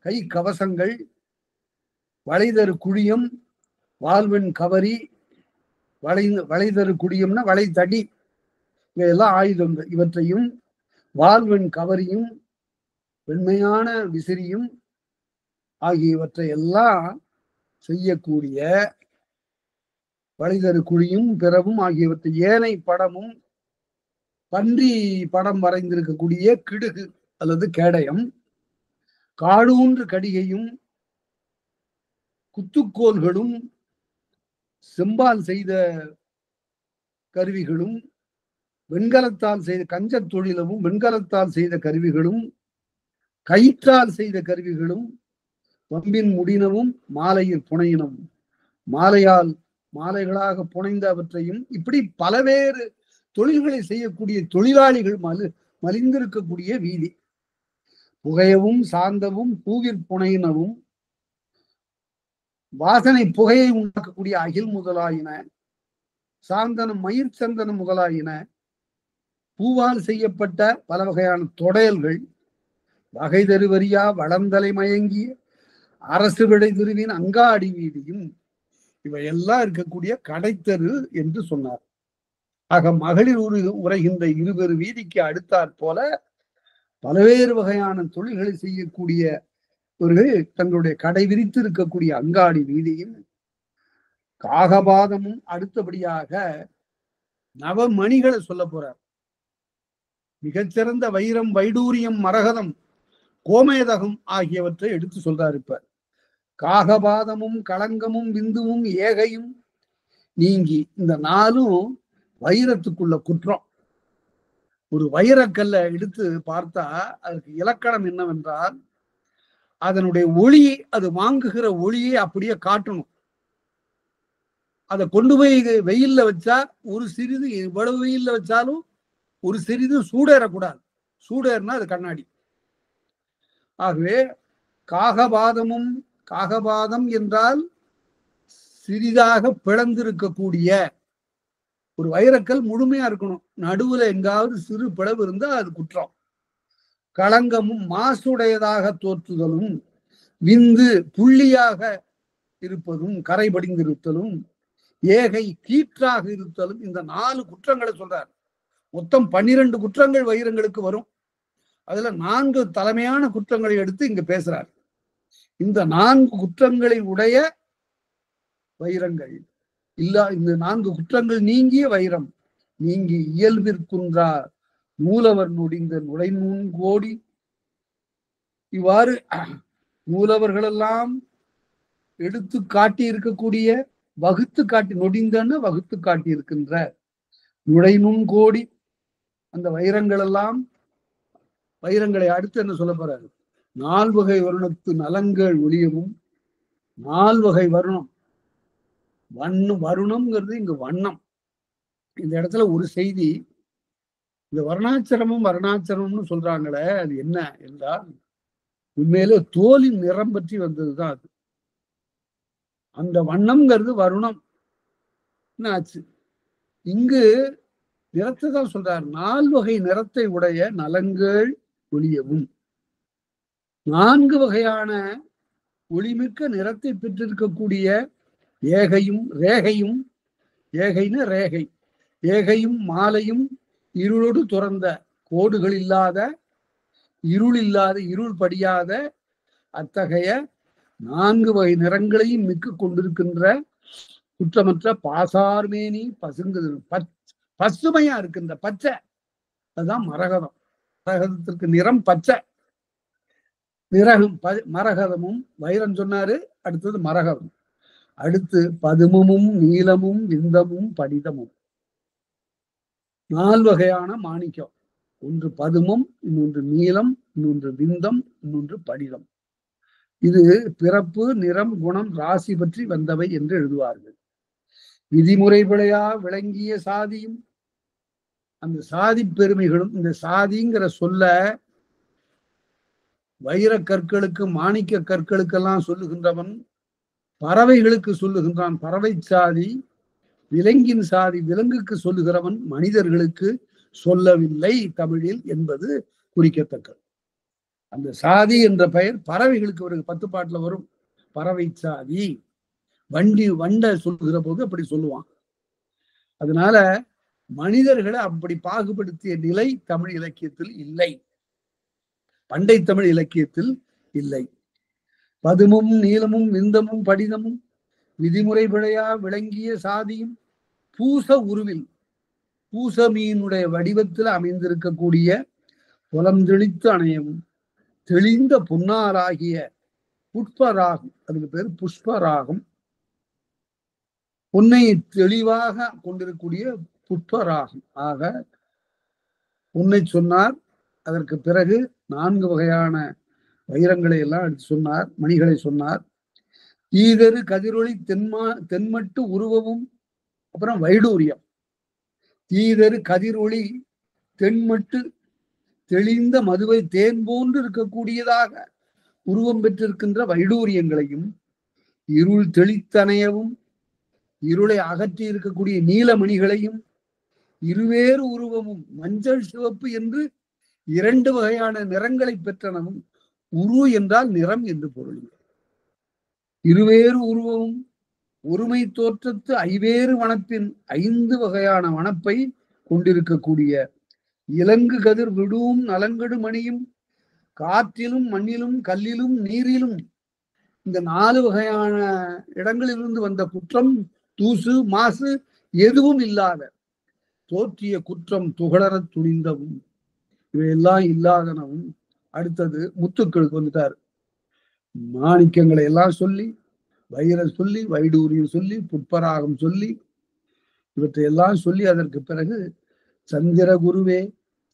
கை கவசங்கள், வளைதரு குழியம், வாழ்வெண் கவரி, வளைதரு குடியம்னா வளைதடி, இவையெல்லாம் ஆயுதங்கள். இவற்றையும் வாழ்வெண் கவரியும் வெண்மையான விசிறியும் ஆகியவற்றை எல்லாம் செய்யக்கூடிய வளைதரு குழியும் பிறவும் ஆகியவற்றை ஏனை படமும் பன்றி படம் வரைந்திருக்கக்கூடிய கிடுகு அல்லது கேடயம், காடூன்று கடிகையும் குத்துக்கோள்களும் செம்பால் செய்த கருவிகளும், வெண்கலத்தால் செய்த கஞ்ச தொழிலமும் வெண்கலத்தால் செய்த கருவிகளும், கயிற்றால் செய்த கருவிகளும், வம்பின் முடினவும் மாலையில் புனையினவும், மாலைகளாக புனைந்த அவற்றையும், இப்படி பலவேறு தொழில்களை செய்யக்கூடிய தொழிலாளிகள் மலிந்திருக்கக்கூடிய வீதி. புகையவும் சாந்தவும் பூவிற் புனையினவும், வாசனை புகையை உண்டாக்கக்கூடிய அகில் முதலாயின, சாந்தனம் மயிர் சந்தனம் முதலாயின, பூவால் செய்யப்பட்ட பல வகையான தொடையல்கள், வகை தருவரியா வளர்ந்தலை மயங்கிய அரசு விடை திருவின் அங்காடி வீதியும், இவையெல்லாம் இருக்கக்கூடிய கடைத்தரு என்று சொன்னார். ஆக மகளிர் உரைகின்ற இருபெரு வீதிக்கு அடுத்தாற் போல பல்வேறு வகையான தொழில்களை செய்யக்கூடியவர்கள் தங்களுடைய கடை விரித்து இருக்கக்கூடிய அங்காடி வீதியும், காகபாதமும், அடுத்தபடியாக நவமணிகளை சொல்ல போறார். மிகச்சிறந்த வைரம், வைடூரியம், மரகதம், கோமேதகம் ஆகியவற்றை எடுத்து சொல்றாரு. இப்ப காகபாதமும் களங்கமும் விந்துவும் ஏகையும் நீங்கி, இந்த நாளும் வைரத்துக்குள்ள குற்றம். ஒரு வைரக்கல்ல எடுத்து பார்த்தா அதுக்கு இலக்கணம் என்னவென்றால், அதனுடைய ஒளி, அது வாங்குகிற ஒளியை அப்படியே காட்டணும். அதை கொண்டு போய் வெயில்ல வச்சா ஒரு சிறிது, எவ்வளவு வெயில்ல வச்சாலும் ஒரு சிறிது சூடேறக்கூடாது. சூடேறினா அது கண்ணாடி. ஆகவே காகபாதம் என்றால் சிறிதாக பிளந்திருக்கக்கூடிய ஒரு வைரக்கல் முழுமையா இருக்கணும். நடுவுல எங்காவது சிறு பிளவு இருந்தா அது குற்றம். களங்கமும் மாசுடையதாக தோற்றுதலும், விந்து புள்ளியாக இருப்பதும், கரைபடிந்திருத்தலும், ஏகை கீற்றாக இருத்தலும், இந்த 4 குற்றங்களை சொல்றார். மொத்தம் 12 குற்றங்கள் வைரங்களுக்கு வரும். அதுல 4 தலைமையான குற்றங்களை எடுத்து இங்க பேசுறார். இந்த 4 குற்றங்களை உடைய வைரங்கள் இந்த 4 குற்றங்கள் நீங்கிய வைரம், நீங்கி இயல்பிற்குன்றா மூலவர் நொடிந்த நுழைநூன் கோடி. இவ்வாறு மூலவர்களெல்லாம் எடுத்து காட்டி இருக்கக்கூடிய, வகுத்து காட்டி, நொடிந்தன்னு வகுத்து காட்டி இருக்கின்ற நுழைநுண் கோடி அந்த வைரங்கள் எல்லாம், வைரங்களை அடுத்து என்ன சொல்ல போறாரு? 4 வகை வருணத்து நலங்கள் ஒளியவும், 4 வகை வருணம். வருணம்ங்கிறது இங்கு வண்ணம். இந்த இடத்துல ஒரு செய்தி, இந்த வர்ணாச்சிரமம்னு சொல்றாங்களே, அது என்ன என்றால் உண்மையிலே தோலின் நிறம் பற்றி வந்ததுதான் அது. அந்த வண்ணம்ங்கிறது வருணம் ஆச்சு. இங்கு நிறத்தை தான் சொல்றார். 4 வகை நிறத்தை உடைய நலங்கள் ஒளியவும், 4 வகையான ஒளிமிக்க நிறத்தை பெற்றிருக்கக்கூடிய ஏகையும் ரேகையும், ஏகைன்னு ரேகை, ஏகையும் மாலையும், இருளோடு துறந்த கோடுகள் இல்லாத, இருள் படியாத அத்தகைய 4 வகை நிறங்களையும் மிக்க கொண்டிருக்கின்ற குற்றமற்ற பாசார்மேனி பசுங்குது, பசுமையா இருக்கின்ற பச்சை, அதுதான் மரகதம். மரகதத்திற்கு நிறம் பச்சை. மரகதமும் வைரம் சொன்னாரு. அடுத்தது மரகதம். அடுத்து பதுமமும் நீலமும் விந்தமும் படிதமும், 4 வகையான மாணிக்கம். ஒன்று பதுமம், இன்னொன்று நீலம், இன்னொன்று விந்தம், இன்னொன்று படிதம். இது பிறப்பு, நிறம், குணம், ராசி பற்றி வந்தவை என்று எழுதுவார்கள். விதிமுறைப்படையா விளங்கிய சாதியும் அந்த சாதி பெருமைகளும். இந்த சாதிங்கிற சொல்ல வைர கற்களுக்கு, மாணிக்க கற்களுக்கெல்லாம் சொல்லுகின்றவன் பறவைகளுக்கு சொல்லுகின்றான். பறவை சாதி, விலங்கின் சாதி விலங்குக்கு சொல்லுகிறவன் மனிதர்களுக்கு சொல்லவில்லை தமிழில் என்பது குறிக்கத்தக்கது. அந்த சாதி என்ற பெயர் பறவைகளுக்கு ஒரு 10 பாட்டுல வரும். பறவை சாதி, வண்ட சொல்லுகிற போது அப்படி சொல்லுவான். அதனால மனிதர்களை அப்படி பாகுபடுத்திய நிலை தமிழ் இலக்கியத்தில் இல்லை, பண்டை தமிழ் இலக்கியத்தில் இல்லை. பதுமும் நீளமும் விந்தமும் படிதமும் விதிமுறை பிழையா விளங்கிய சாதியும் பூச உருவில், பூச மீனுடைய வடிவத்தில் அமைந்திருக்கக்கூடிய புலம் தெளித்து அணையவும் தெளிந்த பொன்னாராகிய புஷ்பராகம், அதுக்கு பேர் புஷ்பராகம், பொன்னை தெளிவாக கொண்டிருக்கக்கூடிய புஷ்பராகம். ஆக பொன்னை சொன்னார். அதற்கு பிறகு 4 வகையான வைரங்களை எல்லாம் எடுத்து சொன்னார், மணிகளை சொன்னார். ஈதரு கதிரொளி தென்மட்டு உருவமும், அப்புறம் வைடூரியம். ஈதரு கதிரொளி தென்மட்டு தெளிந்த மதுவை தேன் போன்று இருக்கக்கூடியதாக உருவம் பெற்றிருக்கின்ற வைடூரியங்களையும், இருள் தெளித்தனையவும் இருளை அகற்றி இருக்கக்கூடிய நீலமணிகளையும், இருவேறு உருவமும் மஞ்சள் சிவப்பு என்று 2 வகையான நிறங்களை பெற்றனவும். உரு என்றால் நிறம் என்று பொருள். இருவேறு உருவமும் ஒருமை தோற்றத்து ஐவேறு வனப்பின் 5 வகையான வனப்பை கொண்டிருக்கக்கூடிய இலங்கு கதிர் விடும் நலங்கடு மணியும், காற்றிலும் மண்ணிலும் கல்லிலும் நீரிலும் இந்த 4 வகையான இடங்களிலிருந்து வந்த குற்றம், தூசு, மாசு எதுவும் இல்லாத தோற்றிய குற்றம் துகளற துணிந்தவும், இவையெல்லாம் இல்லாதனவும். அடுத்தது முத்துக்களுக்கு வந்துட்டார். மாணிக்கங்களை எல்லாம் சொல்லி, வைரம் சொல்லி, வைடூரியம் சொல்லி, புட்பராகம் சொல்லி, இவற்றையெல்லாம் சொல்லி அதற்கு பிறகு சந்திரகுருவே,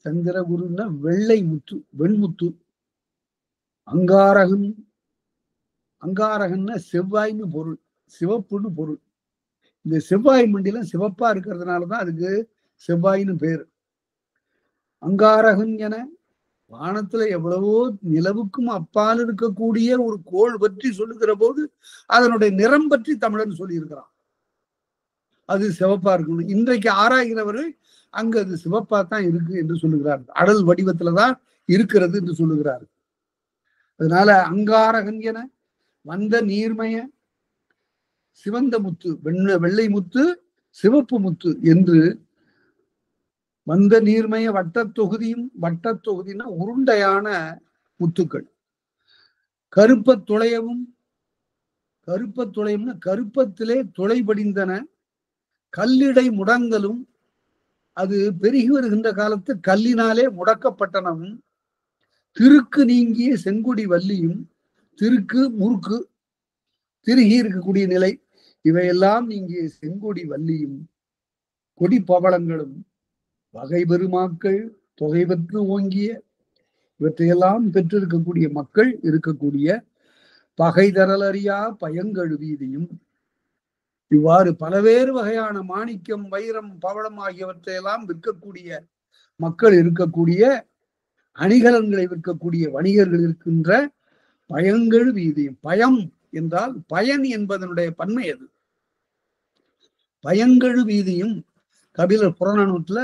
சந்திரகுருன்னா வெள்ளை முத்து, வெண்முத்து. அங்காரகன், அங்காரகன்னா செவ்வாய்னு பொருள், சிவப்புன்னு பொருள். இந்த செவ்வாய் மண்டிலம் சிவப்பா இருக்கிறதுனாலதான் அதுக்கு செவ்வாயின்னு பேரு. அங்காரகன் என வானத்துல எவ்வளவோ நிலவுக்கும் அப்பால் இருக்கக்கூடிய ஒரு கோள் பற்றி சொல்லுகிற போது அதனுடைய நிறம் பற்றி தமிழன் சொல்லி இருக்கிறான். அது சிவப்பா இருக்கணும். இன்றைக்கு ஆராய்கிறவர்கள் அங்கு அது சிவப்பா தான் இருக்கு என்று சொல்லுகிறார். அடல் வடிவத்துலதான் இருக்கிறது என்று சொல்லுகிறார். அதனால அங்காரகன் என வந்த நீர்மய சிவந்த முத்து, வெள்ளை முத்து, சிவப்பு முத்து என்று வந்த நீர்மய வட்டத்தொகுதியும், வட்டத்தொகுதினா உருண்டையான முத்துக்கள், கருப்ப துளையவும், கருப்ப துளையம்னா கருப்பத்திலே துளை படிந்தன, கல்லிடை முடங்கலும், அது பெருகி வருகின்ற காலத்து கல்லினாலே முடக்கப்பட்டனவும், திருக்கு நீங்கிய செங்குடி வள்ளியும், திருக்கு முறுக்கு திருகி இருக்கக்கூடிய நிலை, இவையெல்லாம் நீங்கிய செங்கொடி வள்ளியும், கொடி பவளங்களும், வகை பெருமாக்கள் தொகை பெற்று ஓங்கிய, இவற்றையெல்லாம் பெற்றிருக்கக்கூடிய மக்கள் இருக்கக்கூடிய பகை தரலறியா பயங்கழு வீதியும். இவ்வாறு பலவேறு வகையான மாணிக்கம், வைரம், பவளம் ஆகியவற்றையெல்லாம் விற்கக்கூடிய மக்கள் இருக்கக்கூடிய, அணிகலன்களை விற்கக்கூடிய வணிகர்கள் இருக்கின்ற பயங்கழு வீதியும். பயம் என்றால் பயன் என்பதனுடைய பன்மை அது. பயங்கழு வீதியும் கபிலர் புறநானூற்றுல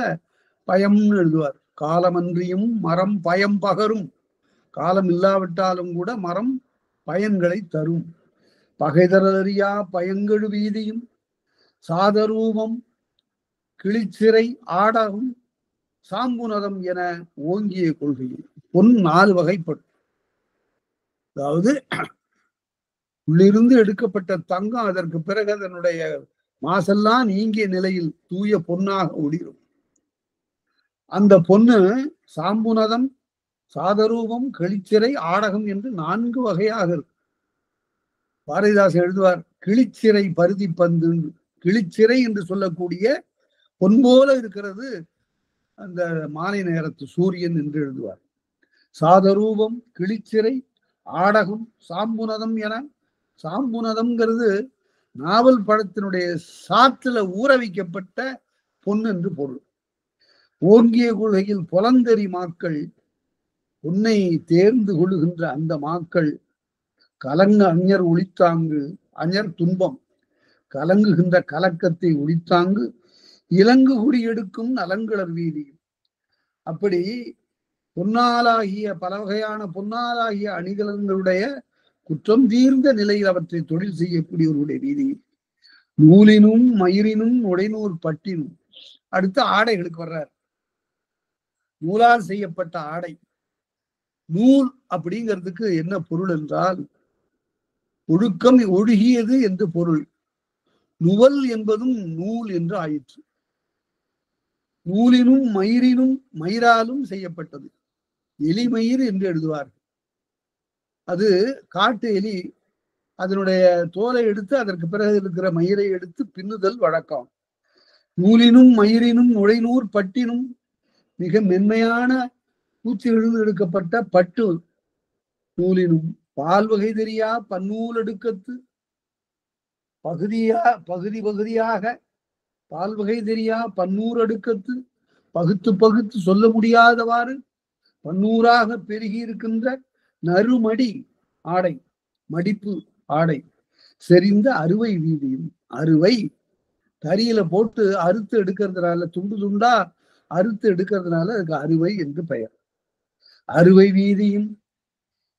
பயம்னு எழுதுவார். காலமன்றியும் மரம் பயம் பகரும், காலம் இல்லாவிட்டாலும் கூட மரம் பயன்களை தரும். பகைதரறியா பயங்கழு வீதியும், சாதரூபம், கிளிச்சிறை, ஆடகம், சாம்புநதம் என ஓங்கிய கொள்கையில் பொன் 4 வகைப்படும். அதாவது உள்ளிருந்து எடுக்கப்பட்ட தங்கம் அதற்கு பிறகு அதனுடைய மாசெல்லாம் நீங்கிய நிலையில் தூய பொன்னாக ஒளிரும். அந்த பொண்ணு சாம்புநதம், சாதரூபம், கிளிச்சிறை, ஆடகம் என்று 4 வகையாக இருக்கு. பாரதிதாசன் எழுதுவார், கிளிச்சிறை பருதி பந்து. கிளிச்சிறை என்று சொல்லக்கூடிய பொன் போல இருக்கிறது அந்த மாலை நேரத்து சூரியன் என்று எழுதுவார். சாதரூபம், கிளிச்சிறை, ஆடகம், சாம்புனதம் என, சாம்புனதம்ங்கிறது நாவல் பழத்தினுடைய சாத்துல ஊற வைக்கப்பட்ட பொன் என்று பொருள். ஓங்கிய குகையில் புலந்தெறி மாக்கள், பொன்னை தேர்ந்து கொள்ளுகின்ற அந்த மாக்கள், கலங்க அஞர் ஒளித்தாங்கு, அஞர் துன்பம் கலங்குகின்ற கலக்கத்தை ஒளித்தாங்கு, இலங்கு குறி எடுக்கும் நலங்களர் வீதி. அப்படி பொன்னாலாகிய பல வகையான பொன்னாலாகிய அணிகலன்களுடைய குற்றம் தீர்ந்த நிலையில் அவற்றை தொழில் செய்யக்கூடியவர்களுடைய வீதியில், நூலினும் மயிரினும் உடைநூல் பட்டினும். அடுத்து ஆடைகளுக்கு வர்றார். நூலால் செய்யப்பட்ட ஆடை. நூல் அப்படிங்கிறதுக்கு என்ன பொருள் என்றால், ஒழுக்கம் ஒழுகியது என்று பொருள். நுவல் என்பதும் நூல் என்று ஆயிற்று. நூலினும் மயிரினும் மயிராலும் செய்யப்பட்டது. எலிமயிர் என்று எழுதுவார். அது காட்டு எலி. அதனுடைய தோலை எடுத்து அதற்கு பிறகு இருக்கிற மயிரை எடுத்து பின்னுதல் வழக்கம். நூலினும் மயிரினும் நுழைநூர் பட்டினும், மிக மென்மையான பூச்சிகளிலிருந்து எடுக்கப்பட்ட பட்டு நூலினும், பால் வகை தெரியா பன்னூல் எடுக்கத்து, பகுதி பகுதியாக பால் வகை தெரியா பன்னூறு அடுக்கத்து, பகுத்து பகுத்து சொல்ல முடியாதவாறு பன்னூறாக பெருகி இருக்கின்ற நறுமடி ஆடை, மடிப்பு ஆடை, செறிந்த அறுவை வீதியும். அறுவை தறியில போட்டு அறுத்து எடுக்கிறதுனால, துண்டு துண்டா அறுத்து எடுக்கிறதுனால அதுக்கு அறுவை என்று பெயர். அறுவை வீதியும்,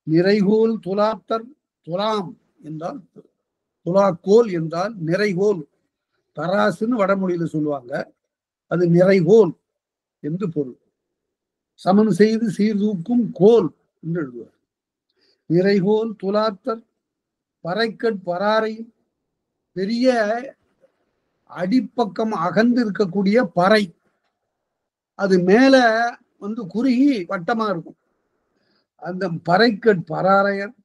நிறைகோல் துலாத்தர். துலாம் என்றால், துலாக்கோல் என்றால் நிறைகோல். தராசுன்னு வடமொழியில சொல்லுவாங்க. அது நிறைகோல் என்று பொருள். சமன் செய்து சீர்தூக்கும் கோல் என்று எழுதுவார். நிறைகோல் துலாத்தர், பறைக்கட் பராரையும், பெரிய அடிப்பக்கம் அகன்று இருக்கக்கூடிய பறை, அது மேல குறுகி வட்டமா இருக்கும். அந்த பறைக்கட் பராரையர்,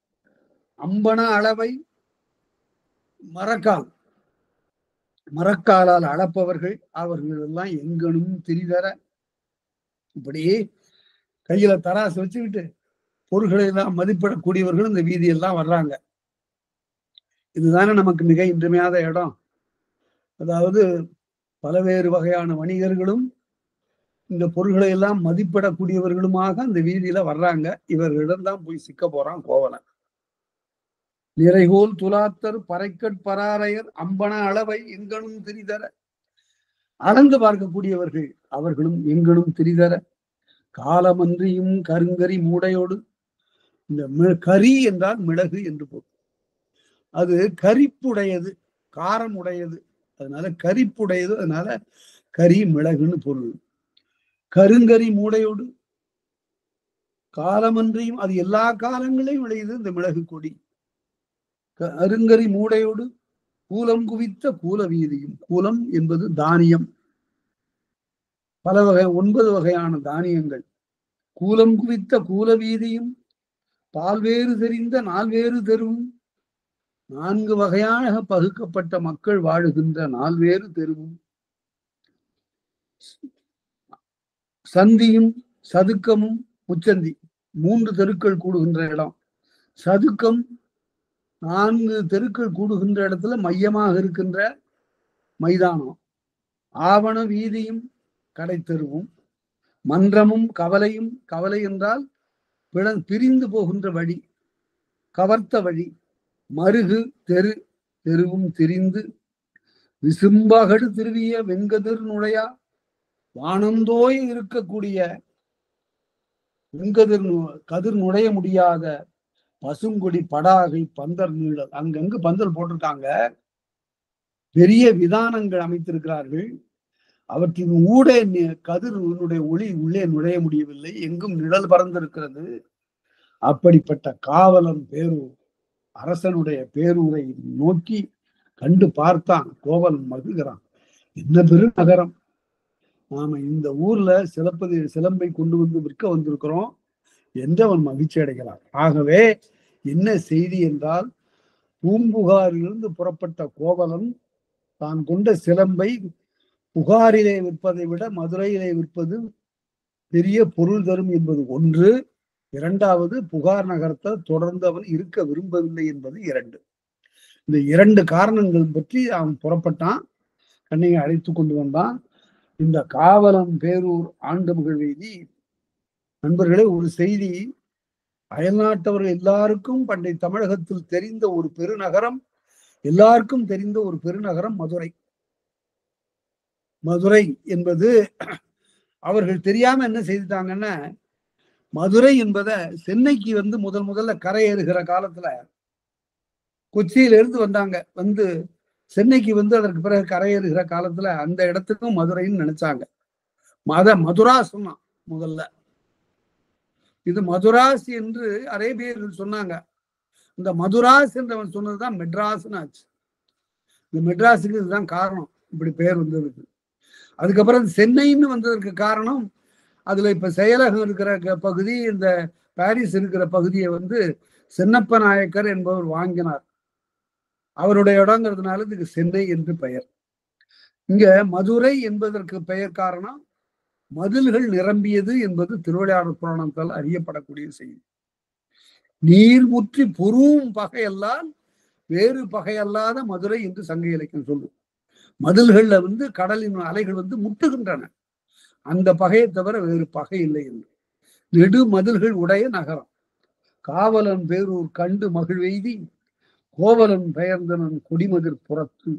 அம்பன அளவை மரக்காலால் அளப்பவர்கள், அவர்கள் எல்லாம் எங்கனும் திரிதர. இப்படி கையில தராசு வச்சுக்கிட்டு பொருள்களை எல்லாம் மதிப்பிடக்கூடியவர்கள் இந்த வீதியெல்லாம் வர்றாங்க. இதுதானே நமக்கு மிக இன்றியமையாத இடம். அதாவது பலவேறு வகையான வணிகர்களும் இந்த பொருள்களை எல்லாம் மதிப்பிடக்கூடியவர்களுமாக அந்த வீதியில வர்றாங்க. இவர்களிடம் தான் போய் சிக்க போறான் கோவலன். நிறைகோல் துலாத்தர், பறைக்கட் பராரையர், அம்பன அளவை எங்கனும் திரிதர. அளந்து பார்க்கக்கூடியவர்கள் அவர்களும் எங்கனும் திரிதர. காலமன்றியும் கருங்கரி மூடையோடு. இந்த கரி என்றால் மிளகு என்று பொருள். அது கரிப்புடையது, காரம் உடையது, அதனால கரிப்புடையது, அதனால கரி மிளகுன்னு பொருள். கருங்கரி மூடையோடு. காலமன்றியும், அது எல்லா காலங்களையும் விளையுது இந்த மிளகு கொடி. கருங்கரி மூடையோடு. கூலம் குவித்த கூல வீதியும். கூலம் என்பது தானியம். பல வகை 9 வகையான தானியங்கள். கூலம் குவித்த கூல வீதியும், பால்வேறு தெரிந்த நால்வேறு தெருவும். 4 வகையாக பகுக்கப்பட்ட மக்கள் வாழுகின்ற நால்வேறு தெருவும். சந்தியும் சதுக்கமும். முச்சந்தி 3 தெருக்கள் கூடுகின்ற இடம். சதுக்கம் 4 தெருக்கள் கூடுகின்ற இடத்துல மையமாக இருக்கின்ற மைதானம். ஆவண வீதியும் கடை தெருவும். மன்றமும் கவலையும். கவலை என்றால் பிரிந்து போகின்ற வழி, கவர்த்த வழி. மருகு தெரு, தெருவும் திரிந்து. விசும்பகடு திருவிய வெங்கதிர் நுழையா. வானந்தோய இருக்கக்கூடிய வெங்கதிர் கதிர் நுழைய முடியாத பசுங்கொடி படாகை பந்தர் நீழல். அங்கங்கு பந்தல் போட்டிருக்காங்க. பெரிய விதானங்கள் அமைத்திருக்கிறார்கள். அவற்றின் ஊடே கதிரினுடைய ஒளி உள்ளே நுழைய முடியவில்லை. எங்கும் நிழல் பறந்திருக்கிறது. அப்படிப்பட்ட காவலன் பேரூர், அரசனுடைய பேரூரை நோக்கி கண்டு பார்த்தான். கோவலன் மகிழ்கிறான். என்ன பெரு நகரம்! நாம இந்த ஊர்ல சிலம்பை கொண்டு வந்து விற்க வந்திருக்கிறோம் என்று அவன் மகிழ்ச்சி அடைகிறான். ஆகவே என்ன செய்தி என்றால், பூம்புகாரிலிருந்து புறப்பட்ட கோவலன் தான் கொண்ட சிலம்பை புகாரிலே விற்பதை விட மதுரையிலே விற்பது பெரிய பொருள் தரும் என்பது ஒன்று. இரண்டாவது, புகார் நகரத்தை தொடர்ந்து அவன் இருக்க விரும்பவில்லை என்பது இரண்டு. இந்த இரண்டு காரணங்கள் பற்றி அவன் புறப்பட்டான். கண்ணையை அழைத்து கொண்டு வந்தான். இந்த காவலன் பேரூர் ஆண்டு மகிழ்வேதி, நண்பர்களே, ஒரு செய்தி. அயல்நாட்டவர்கள் எல்லாருக்கும் பண்டை தமிழகத்தில் தெரிந்த ஒரு பெருநகரம், எல்லாருக்கும் தெரிந்த ஒரு பெருநகரம் மதுரை. மதுரை என்பது அவர்கள் தெரியாம என்ன செய்துட்டாங்கன்னா, மதுரை என்பதை சென்னைக்கு வந்து முதல்ல கரையேறுகிற காலத்துல கொச்சியிலிருந்து வந்தாங்க. வந்து சென்னைக்கு வந்து அதற்கு பிறகு கரையேறுகிற காலத்துல அந்த இடத்துக்கும் மதுரைன்னு நினைச்சாங்க. மதுராஸ் சொன்னான் முதல்ல. இது மதுராஸ் என்று அரேபியர்கள் சொன்னாங்க. இந்த மதுராஸ் என்றவன் சொன்னதுதான் மெட்ராஸ்ன்னு ஆச்சு. இந்த மெட்ராஸுக்கு இதுதான் காரணம், இப்படி பெயர் வந்ததுக்கு. அதுக்கப்புறம் சென்னைன்னு வந்ததற்கு காரணம், அதுல இப்ப செயலகம் இருக்கிற பகுதி, இந்த பாரிஸ் இருக்கிற பகுதியை வந்து சென்னப்ப நாயக்கர் என்பவர் வாங்கினார். அவருடைய இடங்கிறதுனால இதுக்கு சென்னை என்று பெயர். இங்க மதுரை என்பதற்கு பெயர் காரணம், மதில்கள் நிரம்பியது என்பது திருவிளையாடற் புராணத்தால் அறியப்படக்கூடிய செய்தி. நீர் முற்றி பொறும் பகையல்லால் வேறு பகையல்லாத மதுரை என்று சங்க இலக்கியம் சொல்லும். மதில்கள்ல வந்து கடலின் அலைகள் வந்து முட்டுகின்றன, அந்த பகையை தவிர வேறு பகை இல்லை என்று. நெடு மதில்கள் உடைய நகரம். காவலன் பேரூர் கண்டு மகிழ்வெய்தி கோவலன் பெயர்ந்தனன் கொடிமதிர் புறத்து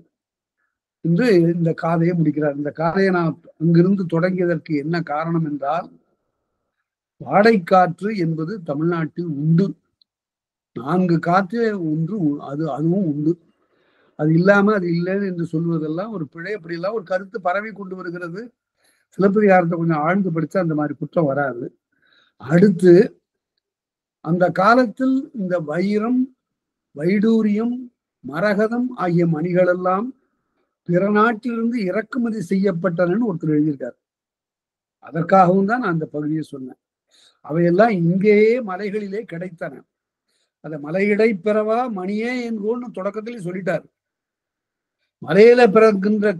என்று இந்த காதையை முடிக்கிறார். இந்த காதையை நான் அங்கிருந்து தொடங்கியதற்கு என்ன காரணம் என்றால், வாடைக்காற்று என்பது தமிழ்நாட்டில் உண்டு. 4 காற்று ஒன்று, அதுவும் உண்டு. அது இல்லாம அது இல்லைன்னு என்று சொல்வதெல்லாம் ஒரு பிழை. அப்படியெல்லாம் ஒரு கருத்து பரவி கொண்டு வருகிறது. சிலப்பதிகாரத்தை கொஞ்சம் ஆழ்ந்து படிச்சா அந்த மாதிரி குற்றம் வராது. அடுத்து, அந்த காலத்தில் இந்த வைரம், வைடூரியம், மரகதம் ஆகிய மணிகள் எல்லாம் பிற நாட்டிலிருந்து இறக்குமதி செய்யப்பட்டனன்னு ஒருத்தர் எழுதியிருக்காரு. அதற்காகவும் தான் நான் அந்த பகுதியை சொன்னேன். அவையெல்லாம் இங்கேயே மலைகளிலே கிடைத்தன. அந்த மலையிடை பிறவா மணியே என்கோன்னு தொடக்கத்திலே சொல்லிட்டாரு. மலையில பிறக்கின்ற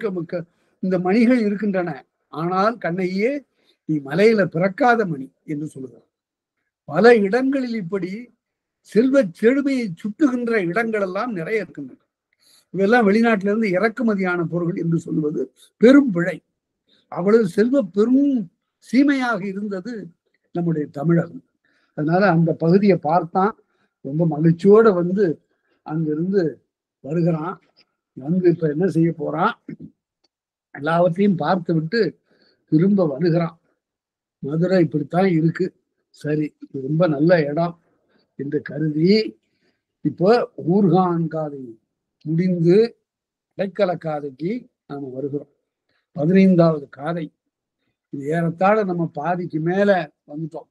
இந்த மணிகள் இருக்கின்றன, ஆனால் கண்ணையே நீ மலையில பிறக்காத மணி என்று சொல்லுகிறார். பல இடங்களில் இப்படி செல்வ செழுமையை சுட்டுகின்ற இடங்கள் எல்லாம் நிறைய இருக்கின்றன. இவையெல்லாம் வெளிநாட்டிலிருந்து இறக்குமதியான பொருட்கள் என்று சொல்லுவது பெரும் பிழை. அவ்வளவு செல்வ பெரும் சீமையாக இருந்தது நம்முடைய தமிழகம். அதனால அந்த பகுதியை பார்த்தான். ரொம்ப மகிழ்ச்சியோட வந்து அங்கிருந்து வருகிறான். வந்து இப்ப என்ன செய்ய போறான், எல்லாவற்றையும் பார்த்து விட்டு திரும்ப வருகிறான். மதுரை இப்படித்தான் இருக்கு, சரி ரொம்ப நல்ல இடம் என்று கருதி இப்போ ஊர்கான் காதை முடிந்து அடைக்கல காதைக்கு நாம வருகிறோம். 15வது காதை. இது ஏறத்தாழ நம்ம பாதிக்கு மேல வந்துட்டோம்.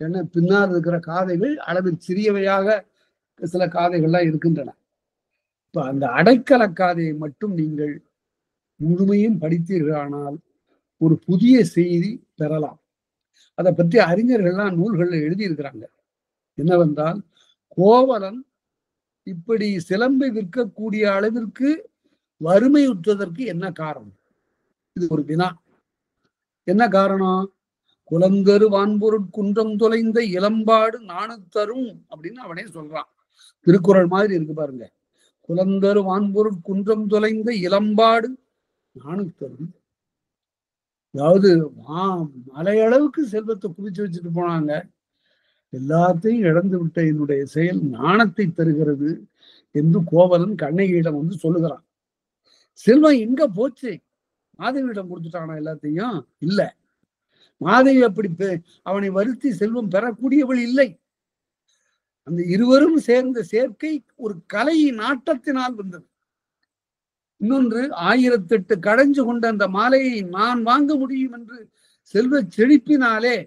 ஏன்னா பின்னால் இருக்கிற காதைகள் அளவில் சிறியவையாக சில காதைகள்லாம் இருக்கின்றன. இப்ப அந்த அடைக்கல காதையை மட்டும் நீங்கள் முழுமையும் படித்தீர்களானால் ஒரு புதிய செய்தி பெறலாம். அதை பற்றி அறிஞர்கள்லாம் நூல்கள்ல எழுதியிருக்கிறாங்க. என்னவென்றால், கோவலன் இப்படி சிலம்பை விற்கக்கூடிய அளவிற்கு வறுமையுற்றதற்கு என்ன காரணம்? இது ஒரு வினா. என்ன காரணம்? குலந்தரு வான்பொருட் குன்றம் தொலைந்த இளம்பாடு நாணுத்தரும் அப்படின்னு அவனே சொல்றான். திருக்குறள் மாதிரி இருக்கு பாருங்க. குலந்தரு வான்பொருட் குன்றம் தொலைந்த இளம்பாடு நாணுத்தரும். அதாவது மலையளவுக்கு செல்வத்தை குவிச்சு வச்சுட்டு போனாங்க, எல்லாத்தையும் இழந்து விட்ட என்னுடைய செயல் நாணத்தை தருகிறது என்று கோவலன் கண்ணகியிடம் வந்து சொல்லுகிறான். செல்வம் எங்க போச்சு? மாதவியிடம் கொடுத்துட்டானா எல்லாத்தையும்? இல்ல. மாதவி அப்படி அவனை வருத்தி செல்வம் பெறக்கூடியவள் இல்லை. அந்த இருவரும் சேர்ந்த சேர்க்கை ஒரு கலை நாட்டத்தினால் வந்தது. இன்னொன்று, 1008 கடைஞ்சு கொண்ட அந்த மாலையை நான் வாங்க முடியும் என்று செல்வ செழிப்பினாலே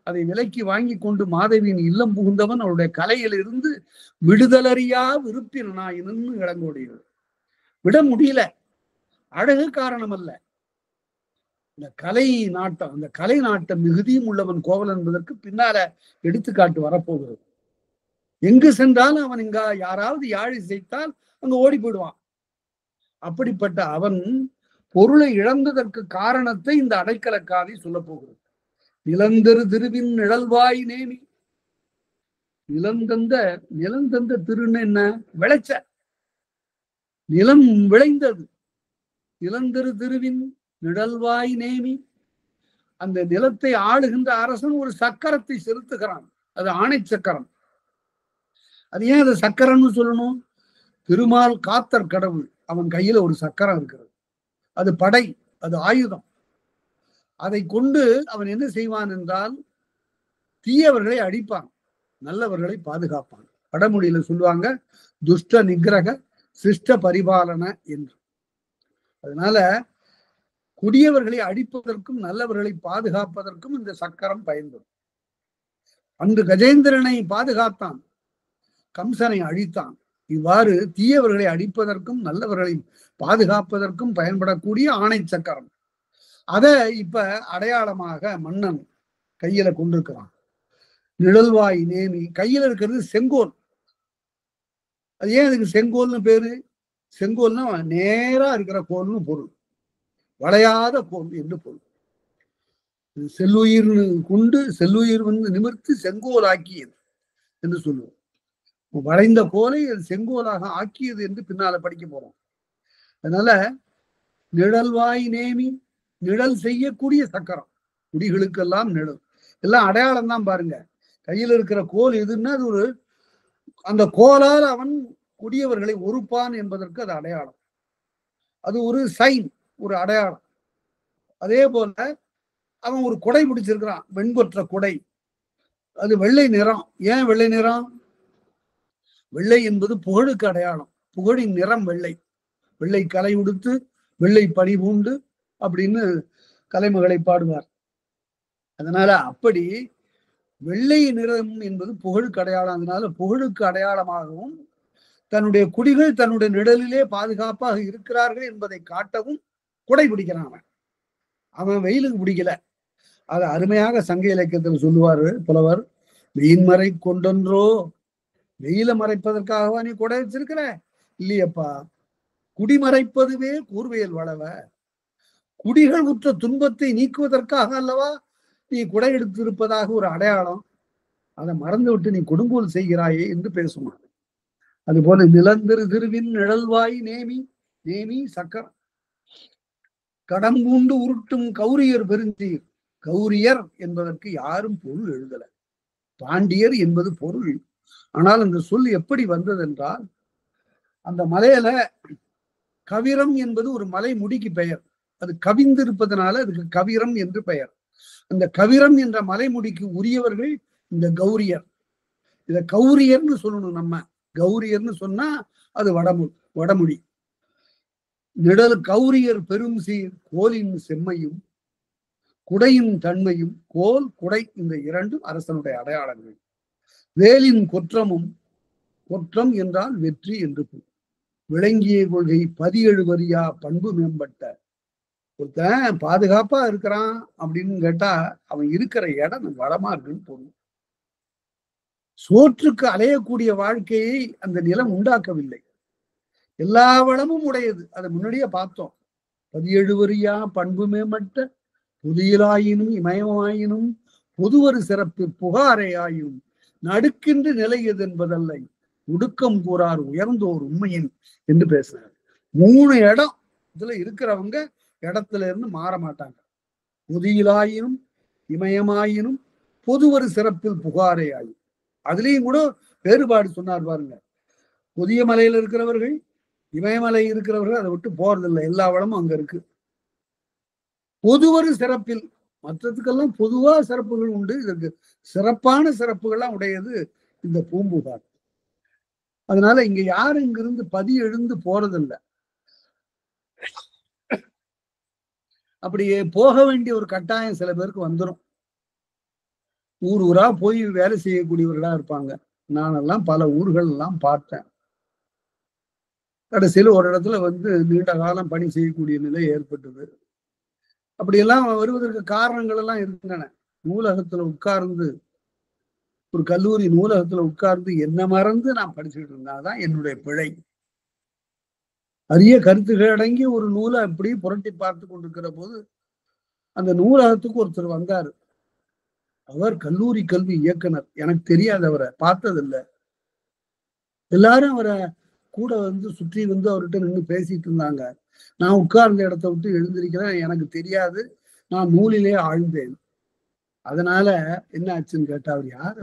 அதை விலைக்கு வாங்கி கொண்டு மாதவியின் இல்லம் புகுந்தவன் அவருடைய கலையில் இருந்து விடுதலறியா விருப்பினாயின்னு இளங்கோடிகள். விட முடியல. அழகு காரணம் அல்ல, இந்த கலை நாட்டம். அந்த கலை நாட்ட மிகுதியும் உள்ளவன் கோவலன் என்பதற்கு பின்னால எடுத்துக்காட்டு வரப்போகிறது. எங்கு சென்றாலும் அவன் இங்க யாராவது யாழ் இசைத்தால் அங்க ஓடி போயிடுவான். அப்படிப்பட்ட அவன் பொருளை இழந்ததற்கு காரணத்தை இந்த அடைக்கல காதை சொல்ல போகிறது. நிலந்தரு திருவின் நிழல்வாய் நேமி. நிலந்தந்த திருன்னு என்ன? விளைச்ச நிலம் விளைந்தது. நிலந்தரு திருவின் நிழல்வாய் நேமி. அந்த நிலத்தை ஆளுகின்ற அரசன் ஒரு சக்கரத்தை செலுத்துகிறான். அது ஆணை சக்கரம். அது ஏன் அது சக்கரம்னு சொல்லணும்? திருமால் காத்தர் கடவுள், அவன் கையில ஒரு சக்கரம் இருக்கிறது. அது படை, அது ஆயுதம். அதை கொண்டு அவன் என்ன செய்வான் என்றால், தீயவர்களை அழிப்பான், நல்லவர்களை பாதுகாப்பான். வடமொழியில சொல்லுவாங்க துஷ்ட நிகிரக சிஷ்ட பரிபாலன என்று. அதனால கொடியவர்களை அழிப்பதற்கும் நல்லவர்களை பாதுகாப்பதற்கும் இந்த சக்கரம் பயன்படும். அன்று கஜேந்திரனை பாதுகாத்தான், கம்சனை அழித்தான். இவ்வாறு தீயவர்களை அழிப்பதற்கும் நல்லவர்களை பாதுகாப்பதற்கும் பயன்படக்கூடிய ஆணை சக்கரம். அத இப்ப அடையாளமாக மன்னன் கையில கொண்டிருக்கிறான். நிழல்வாய் நேமி. கையில இருக்கிறது செங்கோல். அது ஏன் அதுக்கு செங்கோல்னு பேரு? செங்கோல்னா நேரா இருக்கிற கோல்னு பொருள், வளையாத கோல் என்று பொருள். செல்லுயிர்னு கொண்டு செல்லுயிர் நிமிர்த்து செங்கோல் ஆக்கியது என்று சொல்லுவோம். வளைந்த கோலை அது செங்கோலாக ஆக்கியது என்று பின்னால படிக்க போறோம். அதனால நிழல்வாய் நேமி, நிழல் செய்யக்கூடிய சக்கரம். குடிகளுக்கெல்லாம் நிழல். எல்லாம் அடையாளம் தான் பாருங்க. கையில் இருக்கிற கோல் எதுன்னா அது ஒரு, அந்த கோலால் அவன் குடியவர்களை ஒருப்பான் என்பதற்கு அது அடையாளம். அது ஒரு சைன், ஒரு அடையாளம். அதே போல அவன் ஒரு குடை பிடிச்சிருக்கிறான், வெண்கொற்ற குடை. அது வெள்ளை நிறம். ஏன் வெள்ளை நிறம்? வெள்ளை என்பது புகழுக்கு அடையாளம். புகழின் நிறம் வெள்ளை. வெள்ளை கலை உடுத்து வெள்ளை பணி பூண்டு அப்படின்னு கலைமகளை பாடுவார். அதனால அப்படி வெள்ளை நிறம் என்பது புகழுக்கு அடையாளம். அதனால புகழுக்கு அடையாளமாகவும் தன்னுடைய குடிகள் தன்னுடைய நிழலிலே பாதுகாப்பாக இருக்கிறார்கள் என்பதை காட்டவும் குடை பிடிக்கிறான். அவன் வெயிலுக்கு பிடிக்கல. அதை அருமையாக சங்க இலக்கியத்தில் சொல்லுவாரு புலவர். வெயின்மறை கொண்டொன்றோ, வெயில மறைப்பதற்காகவா நீ குடை வச்சிருக்கிற? இல்லையப்பா, குடிமறைப்பதுவே கூர்வேல் வளவ. குடிகள் உற்ற துன்பத்தை நீக்குவதற்காக அல்லவா நீ குடை எடுத்திருப்பதாக ஒரு அடையாளம். அதை மறந்து விட்டு நீ கொடுங்கோல் செய்கிறாயே என்று பேசுவான். அதுபோல நிலந்திரு திருவின் நிழல்வாய் நேமி. நேமி சக்கரம். கடம்பூண்டு உருட்டும் கௌரியர் பெருந்தீர். கௌரியர் என்பதற்கு யாரும் பொருள் எழுதல. பாண்டியர் என்பது பொருள். ஆனால் அந்த சொல் எப்படி வந்தது என்றால், அந்த மலையில கவிரம் என்பது ஒரு மலை முடிக்கு பெயர். அது கவிந்திருப்பதனால அதுக்கு கவிரம் என்று பெயர். அந்த கவிரம் என்ற மலைமுடிக்கு உரியவர்கள் இந்த கௌரியர். இத கௌரியர்னு சொல்லணும். நம்ம கௌரியர்னு சொன்னா அது வடமொழி. நிழல் கௌரியர் பெரும் சீர். கோலின் செம்மையும் குடையின் தன்மையும். கோல் குடை இந்த இரண்டும் அரசனுடைய அடையாளங்கள். வேலின் கொற்றமும். கொற்றம் என்றால் வெற்றி என்று விளங்கிய கொள்கை. 17 வரியா பண்பு மேம்பட்ட. ஒருத்தன் பாதுகாப்பா இருக்கிறான் அப்படின்னு கேட்டா அவன் இருக்கிற இடம் வளமா இருக்குன்னு பொருள். சோற்றுக்கு அலையக்கூடிய வாழ்க்கையை அந்த நிலம் உண்டாக்கவில்லை. எல்லா வளமும் உடையது. அதை முன்னாடியே பார்த்தோம். 17 வரியா பண்பு மேம்பட்ட. புதியலாயினும் இமயமாயினும் பொதுவரு சிறப்பு புகாரை ஆயினும் நடுக்கின்ற நிலை எது என்பதல்ல உடுக்கம் கூறார் உயர்ந்தோர் உண்மையின் என்று பேசுறாரு. 3 இடம் இதுல இருக்கிறவங்க இடத்துல இருந்து மாற மாட்டாங்க. புதியலாயினும் இமயமாயினும் பொதுவரு சிறப்பில் புகாரை ஆயும். அதுலயும் கூட வேறுபாடு சொன்னார் பாருங்க. புதிய மலையில இருக்கிறவர்கள், இமயமலை இருக்கிறவர்கள் அதை விட்டு போறதில்லை. எல்லா வளமும் அங்க இருக்கு. பொதுவரு சிறப்பில், மற்றதுக்கெல்லாம் பொதுவா சிறப்புகள் உண்டு, இதற்கு சிறப்பான சிறப்புகள்லாம் உடையது இந்த பூம்புகார். அதனால இங்க யாரும் இங்கிருந்து பதி எழுந்து போறதில்லை. அப்படியே போக வேண்டிய ஒரு கட்டாயம் சில பேருக்கு வந்துடும். ஊர் ஊரா போய் வேலை செய்யக்கூடியவர்களா இருப்பாங்க. நானெல்லாம் பல ஊர்கள் எல்லாம் பார்த்தேன். கடைசியில் ஒரு இடத்துல நீண்ட காலம் பணி செய்யக்கூடிய நிலை ஏற்பட்டது. அப்படியெல்லாம் வருவதற்கு காரணங்கள் எல்லாம் இருக்கின்றன. நூலகத்துல உட்கார்ந்து, ஒரு கல்லூரி நூலகத்துல உட்கார்ந்து என்ன மறந்து நான் படிச்சுட்டு இருந்தாதான் என்னுடைய பிழை. அரிய கருத்துக்கள் அடங்கி ஒரு நூலை அப்படி புரட்டி பார்த்து கொண்டிருக்கிற போது அந்த நூலகத்துக்கு ஒருத்தர் வந்தாரு. அவர் கல்லூரி கல்வி இயக்குனர். எனக்கு தெரியாது, அவரை பார்த்ததில்லை. எல்லாரும் அவரை கூட சுற்றி அவர்கிட்ட நின்று பேசிட்டு இருந்தாங்க. நான் உட்கார்ந்த இடத்த விட்டு எழுந்திருக்கிறேன். எனக்கு தெரியாது, நான் நூலிலே ஆழ்ந்தேன். அதனால என்ன ஆச்சுன்னு கேட்டா, அவர் யார்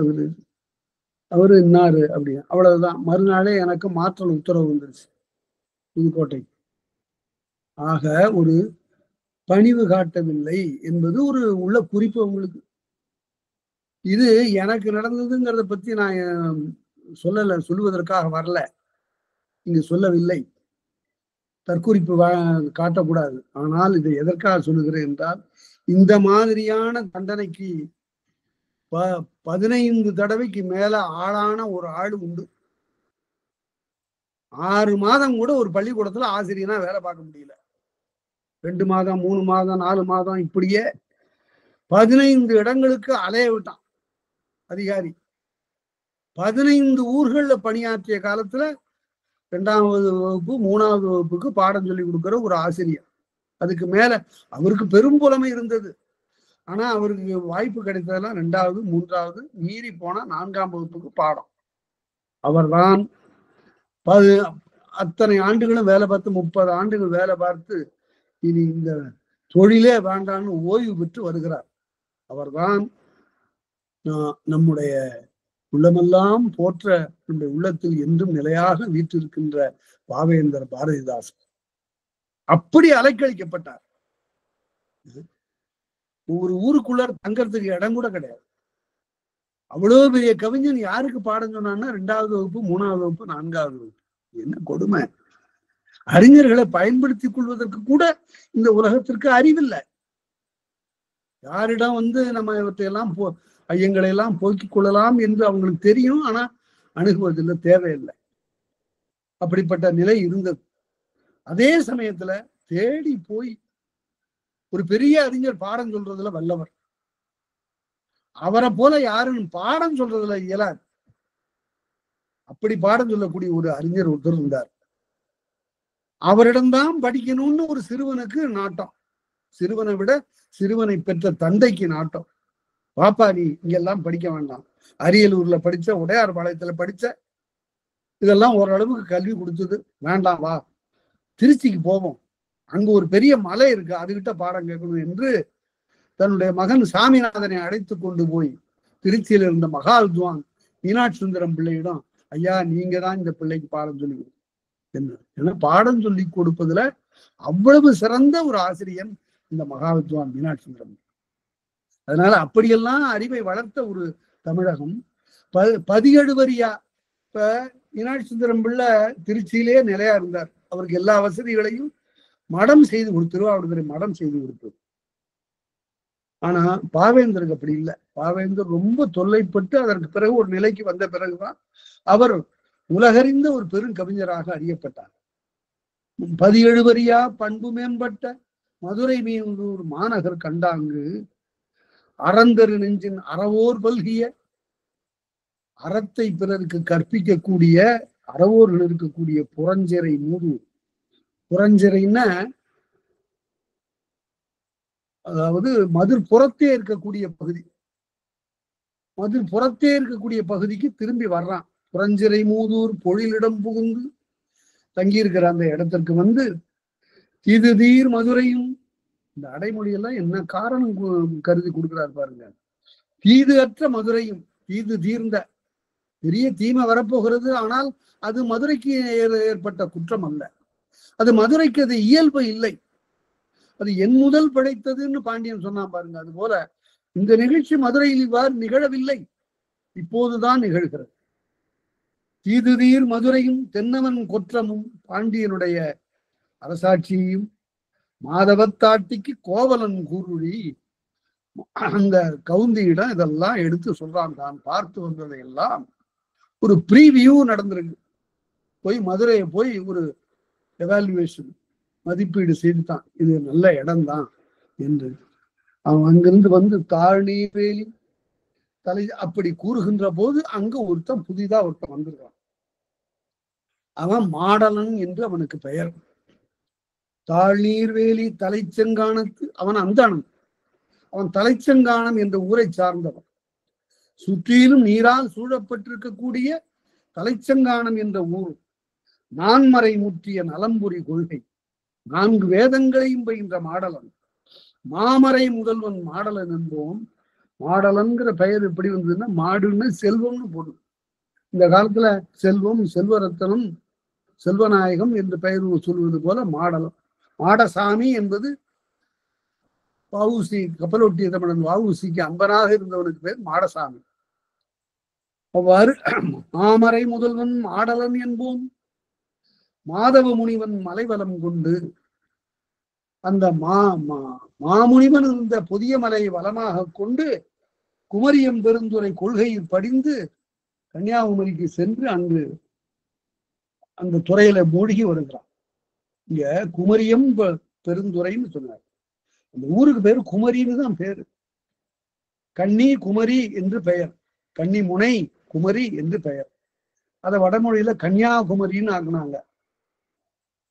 அவரு இன்னாரு அப்படின்னு. அவ்வளவுதான். மறுநாளே எனக்கு மாற்றல் உத்தரவு வந்துருச்சு புதுக்கோட்டை. ஆக ஒரு பணிவு காட்டவில்லை என்பது ஒரு உள்ள குறிப்பு உங்களுக்கு. இது எனக்கு நடந்ததுங்கிறத பத்தி நான் சொல்லுவதற்காக வரல, இங்க சொல்லவில்லை. தற்குறிப்பு காட்டக்கூடாது. ஆனால் இதை எதற்காக சொல்லுகிறேன் என்றால், இந்த மாதிரியான தண்டனைக்கு 15 தடவைக்கு மேல ஆளான ஒரு ஆள் உண்டு. 6 மாதம் கூட ஒரு பள்ளிக்கூடத்துல ஆசிரியனா வேலை பார்க்க முடியல. 2 மாதம் 3 மாதம் 4 மாதம் இப்படியே 15 இடங்களுக்கு அலைய விட்டான் அதிகாரி. 15 ஊர்கள்ல பணியாற்றிய காலத்துல 2வது வகுப்பு 3வது வகுப்புக்கு பாடம் சொல்லி கொடுக்கிற ஒரு ஆசிரியர். அதுக்கு மேல அவருக்கு பெரும் புலமை இருந்தது. ஆனா அவருக்கு வாய்ப்பு கிடைத்ததெல்லாம் 2வது 3வது, மீறி போனா 4ஆம் வகுப்புக்கு பாடம். அவர்தான் அத்தனை ஆண்டுகளும் வேலை பார்த்து 30 ஆண்டுகள் வேலை பார்த்து இனி இந்த தொழிலே வேண்டான்னு ஓய்வு பெற்று வருகிறார். அவர்தான் நம்முடைய உள்ளமெல்லாம் போற்ற நம்முடைய உள்ளத்தில் என்றும் நிலையாக வீற்றிருக்கின்ற பாவேந்தர் பாரதிதாசன். அப்படி அலைக்கழிக்கப்பட்டார். ஒரு ஊருக்குள்ள தங்கறதுக்கு இடம் கூட கிடையாது. அவ்வளவு பெரிய கவிஞன் யாருக்கு பாடம் சொன்னான்னா 2வது வகுப்பு 3வது வகுப்பு 4வது வகுப்பு. என்ன கொடுமை! அறிஞர்களை பயன்படுத்திக் கொள்வதற்கு கூட இந்த உலகத்திற்கு அறிவில்லை. யாரிடம் நம்ம இவற்றையெல்லாம் ஐயங்களை எல்லாம் போக்கிக் கொள்ளலாம் என்று அவங்களுக்கு தெரியும். ஆனா அணுகுவதில்லை, தேவையில்லை. அப்படிப்பட்ட நிலை இருந்தது. அதே சமயத்துல தேடி போய் ஒரு பெரிய அறிஞர் பாடம் சொல்றதுல வல்லவர். அவரை போல யாரும் பாடம் சொல்றதுல இயலாது. அப்படி பாடம் சொல்லக்கூடிய ஒரு அறிஞர் ஒருத்தர் இருந்தார். அவரிடம்தான் படிக்கணும்னு ஒரு சிறுவனுக்கு நாட்டம். சிறுவனை விட சிறுவனை பெற்ற தந்தைக்கு நாட்டம். பாப்பா, நீ இங்கெல்லாம் படிக்க வேண்டாம், அரியலூர்ல படிச்ச, உடையார்பாளையத்துல படிச்ச, இதெல்லாம் ஓரளவுக்கு கல்வி கொடுத்தது வேண்டாம், வா திருச்சிக்கு போவோம், அங்க ஒரு பெரிய மலை இருக்கு, அதுகிட்ட பாடம் கேட்கணும் என்று தன்னுடைய மகன் சாமிநாதனை அழைத்து கொண்டு போய் திருச்சியில் இருந்த மகாவித்வான் மீனாட்சி சுந்தரம் பிள்ளையிடம், ஐயா நீங்க தான் இந்த பிள்ளைக்கு பாடம் சொல்லி என்ன பாடம் சொல்லி கொடுப்பதுல அவ்வளவு சிறந்த ஒரு ஆசிரியன் இந்த மகாவித்வான் மீனாட்சி சுந்தரம். அதனால அப்படியெல்லாம் அறிவை வளர்த்த ஒரு தமிழகம். 17 வரியா இப்ப மீனாட்சி சுந்தரம் பிள்ளை திருச்சியிலே நிலையா இருந்தார். அவருக்கு எல்லா வசதிகளையும் மடம் செய்து திருவாவடுதுறை மடம் செய்து கொடுத்தது. ஆனா பாவேந்தருக்கு அப்படி இல்லை. பாவேந்தர் ரொம்ப தொல்லைப்பட்டு அதற்கு பிறகு ஒரு நிலைக்கு வந்த பிறகுதான் அவர் உலகறிந்த ஒரு பெரும் கவிஞராக அறியப்பட்டார். 17 வரியா பண்பு மேம்பட்ட மதுரை மீனூர் மாநகர் கண்டாங்கு அறந்தரு நெஞ்சின் அறவோர் பல்கிய, அறத்தை பிறருக்கு கற்பிக்கக்கூடிய அறவோர்கள் இருக்கக்கூடிய புறஞ்சிறை மூதூர். புறஞ்சிறைன்னா அதாவது மதுர் புறத்தே இருக்கக்கூடிய பகுதி. மதுர் புறத்தே இருக்கக்கூடிய பகுதிக்கு திரும்பி வர்றான். புறஞ்சிறை மூதூர் பொழிலிடம் புகுந்து தங்கியிருக்கிற அந்த இடத்திற்கு தீது தீர் மதுரையும், இந்த அடைமொழியெல்லாம் என்ன காரணம் கருதி கொடுக்கிறார் பாருங்க. தீது அற்ற மதுரையும், தீது தீர்ந்த பெரிய தீமை வரப்போகிறது, ஆனால் அது மதுரைக்கு ஏற்பட்ட குற்றம் அல்ல, அது மதுரைக்கு அது இயல்பு இல்லை, அது என் முதல் படைத்ததுன்னு பாண்டியன் சொன்னான் பாருங்க. அது போல இந்த நிகழ்ச்சி மதுரையில் இவ்வாறு நிகழவில்லை, இப்போதுதான் நிகழ்கிறது. தீதுதீர் மதுரையும் தென்னவன் கொற்றமும் பாண்டியனுடைய அரசாட்சியையும் மாதவத்தாட்டிக்கு கோவலன் கூறுழி, அந்த கவுந்தியிடம் இதெல்லாம் எடுத்து சொல்றான். தான் பார்த்து வந்ததையெல்லாம் ஒரு ப்ரீவியூ நடந்திருக்கு. போய் மதுரையை போய் ஒரு எவாலுவேஷன் மதிப்பீடு செய்துதான் இது நல்ல இடம்தான் என்று. அவன் அங்கிருந்து தாழ்நீர்வேலி தலை அப்படி கூறுகின்ற போது அங்க புதிதா ஒருத்தன் வந்திருக்கான். அவன் மாடலன் என்று அவனுக்கு பெயர். தாழ்நீர்வேலி தலைச்செங்கானத்து அவன் அந்தானன். அவன் தலைச்செங்கானம் என்ற ஊரை சார்ந்தவன். சுற்றிலும் நீரால் சூழப்பட்டிருக்கக்கூடிய தலைச்சங்கானம் என்ற ஊர் நான்மறை முற்றிய நலம்புரி கொள்கை 4 வேதங்களையும் பயின்ற மாடலன் மாமறை முதல்வன் மாடலன் என்போம். மாடலன்கிற பெயர் எப்படி வந்ததுன்னா மாடுன்னு செல்வம்னு போடும். இந்த காலத்துல செல்வம், செல்வரத்தனம், செல்வநாயகம் என்று பெயர் சொல்வது போல மாடலம். மாடசாமி என்பது வஉசி, கப்பலோட்டிய தமிழன் வஉசிக்கு அன்பனாக இருந்தவனுக்கு பேர் மாடசாமி. அவ்வாறு மாமறை முதல்வன் மாடலன் என்போம். மாதவ முனிவன் மலைவலம் கொண்டு அந்த மாமுனிவன் இருந்த புதிய மலையை வளமாக கொண்டு குமரியம் பெருந்துறை கொள்கையில் படிந்து கன்னியாகுமரிக்கு சென்று அங்கு அந்த துறையில மூழ்கி வருகிறான். இங்க குமரியம் பெருந்துறைன்னு சொன்னார். அந்த ஊருக்கு பேரு குமரின்னு தான் பேரு. கன்னி குமரி என்று பெயர், கன்னி முனை குமரி என்று பெயர். அதை வடமொழியில கன்னியாகுமரின்னு ஆக்குனாங்க.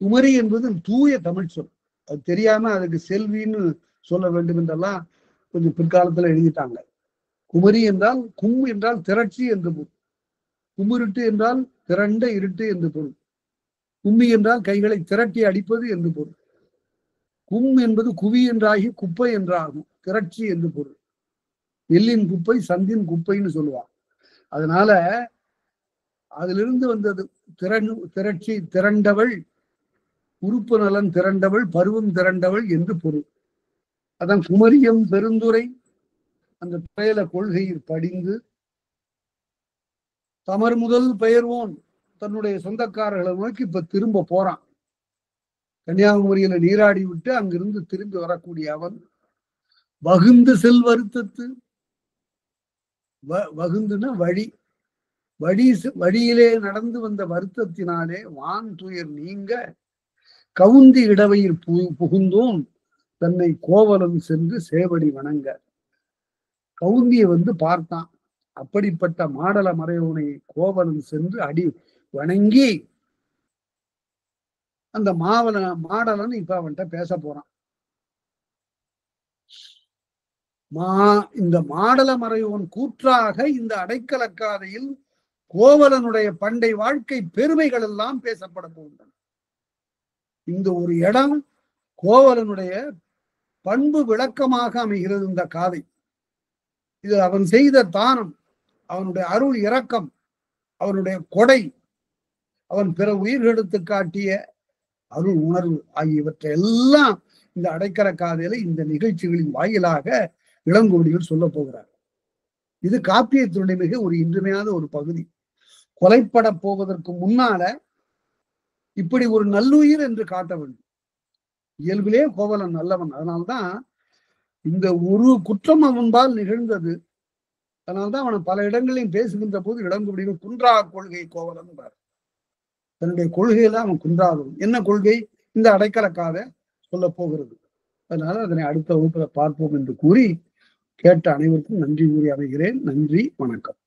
குமரி என்பது தூய தமிழ் சொல். அது தெரியாம அதுக்கு செல்வின்னு சொல்ல வேண்டும் என்றெல்லாம் கொஞ்சம் பிற்காலத்துல எழுதிட்டாங்க. குமரி என்றால் கும் என்றால் திரட்சி என்று பொருள். குமுருட்டு என்றால் திரண்ட இருட்டு என்று பொருள். கும்மி என்றால் கைகளை திரட்டி அடிப்பது என்று பொருள். கும் என்பது குவி என்றாகி குப்பை என்றாகும், திரட்சி என்று பொருள். எல்லின் குப்பை சந்தின் குப்பைன்னு சொல்லுவான். அதனால அதிலிருந்து வந்தது திரட்சி, திரண்டவள், உறுப்பு நலன் திரண்டவள், பருவம் திரண்டவள் என்று பொருள். அதான் குமரியம் பெருந்துறை. அந்த துறையில கொள்கையில் படிந்து தமர் முதல் பெயர்வோன் தன்னுடைய சொந்தக்காரர்களை நோக்கி இப்ப திரும்ப போறான். கன்னியாகுமரியில நீராடி விட்டு அங்கிருந்து திரும்பி வரக்கூடிய அவன் வகுந்து செல் வருத்தத்து, வகுந்துன்னா வழி, வழியிலே நடந்து வந்த வருத்தத்தினாலே வான் துயர் நீங்க கவுந்தி இடவையில் புகுந்தோன் தன்னை கோவலம் சென்று சேவடி வணங்க. கவுந்தியை பார்த்தான். அப்படிப்பட்ட மாடல மறையோனை கோவலம் சென்று அடி வணங்கி அந்த மாடலன் இப்ப அவன்கிட்ட பேச போறான். இந்த மாடல மறையோன் கூற்றாக இந்த அடைக்கலக்காதையில் கோவலனுடைய பண்டை வாழ்க்கை பெருமைகள் எல்லாம் பேசப்பட போகின்றன. இந்த ஒரு இடம் கோவலனுடைய பண்பு விளக்கமாக அமைகிறது. இந்த காதை இது அவன் செய்த தானம், அவனுடைய அருள் இரக்கம், அவனுடைய கொடை, அவன் பிற உயிர்களுக்கு காட்டிய அருள் உணர்வு ஆகியவற்றை எல்லாம் இந்த அடைக்கல காதையில இந்த நிகழ்ச்சிகளின் வாயிலாக இளங்கோவடிகள் சொல்ல போகிறார். இது காப்பியத்தினுடைய மிக ஒரு இன்றியமையாத ஒரு பகுதி. கொலைப்பட போவதற்கு முன்னால இப்படி ஒரு நல்லுயிர் என்று காட்ட வேண்டும். இயல்பிலே கோவலன் நல்லவன். அதனால்தான் இந்த ஒரு குற்றம் அவன்பால் நிகழ்ந்தது. அதனால்தான் அவனை பல இடங்களையும் பேசுகின்ற போது இளங்கோவடிகள் குன்றா கொள்கை கோவலன் பார். தன்னுடைய கொள்கையில அவன் குன்றாதவன். என்ன கொள்கை? இந்த அடைக்கலக்காத சொல்ல போகிறது. அதனால அதனை அடுத்த வகுப்புல பார்ப்போம் என்று கூறி கேட்ட அனைவருக்கும் நன்றி கூறி அமைகிறேன். நன்றி, வணக்கம்.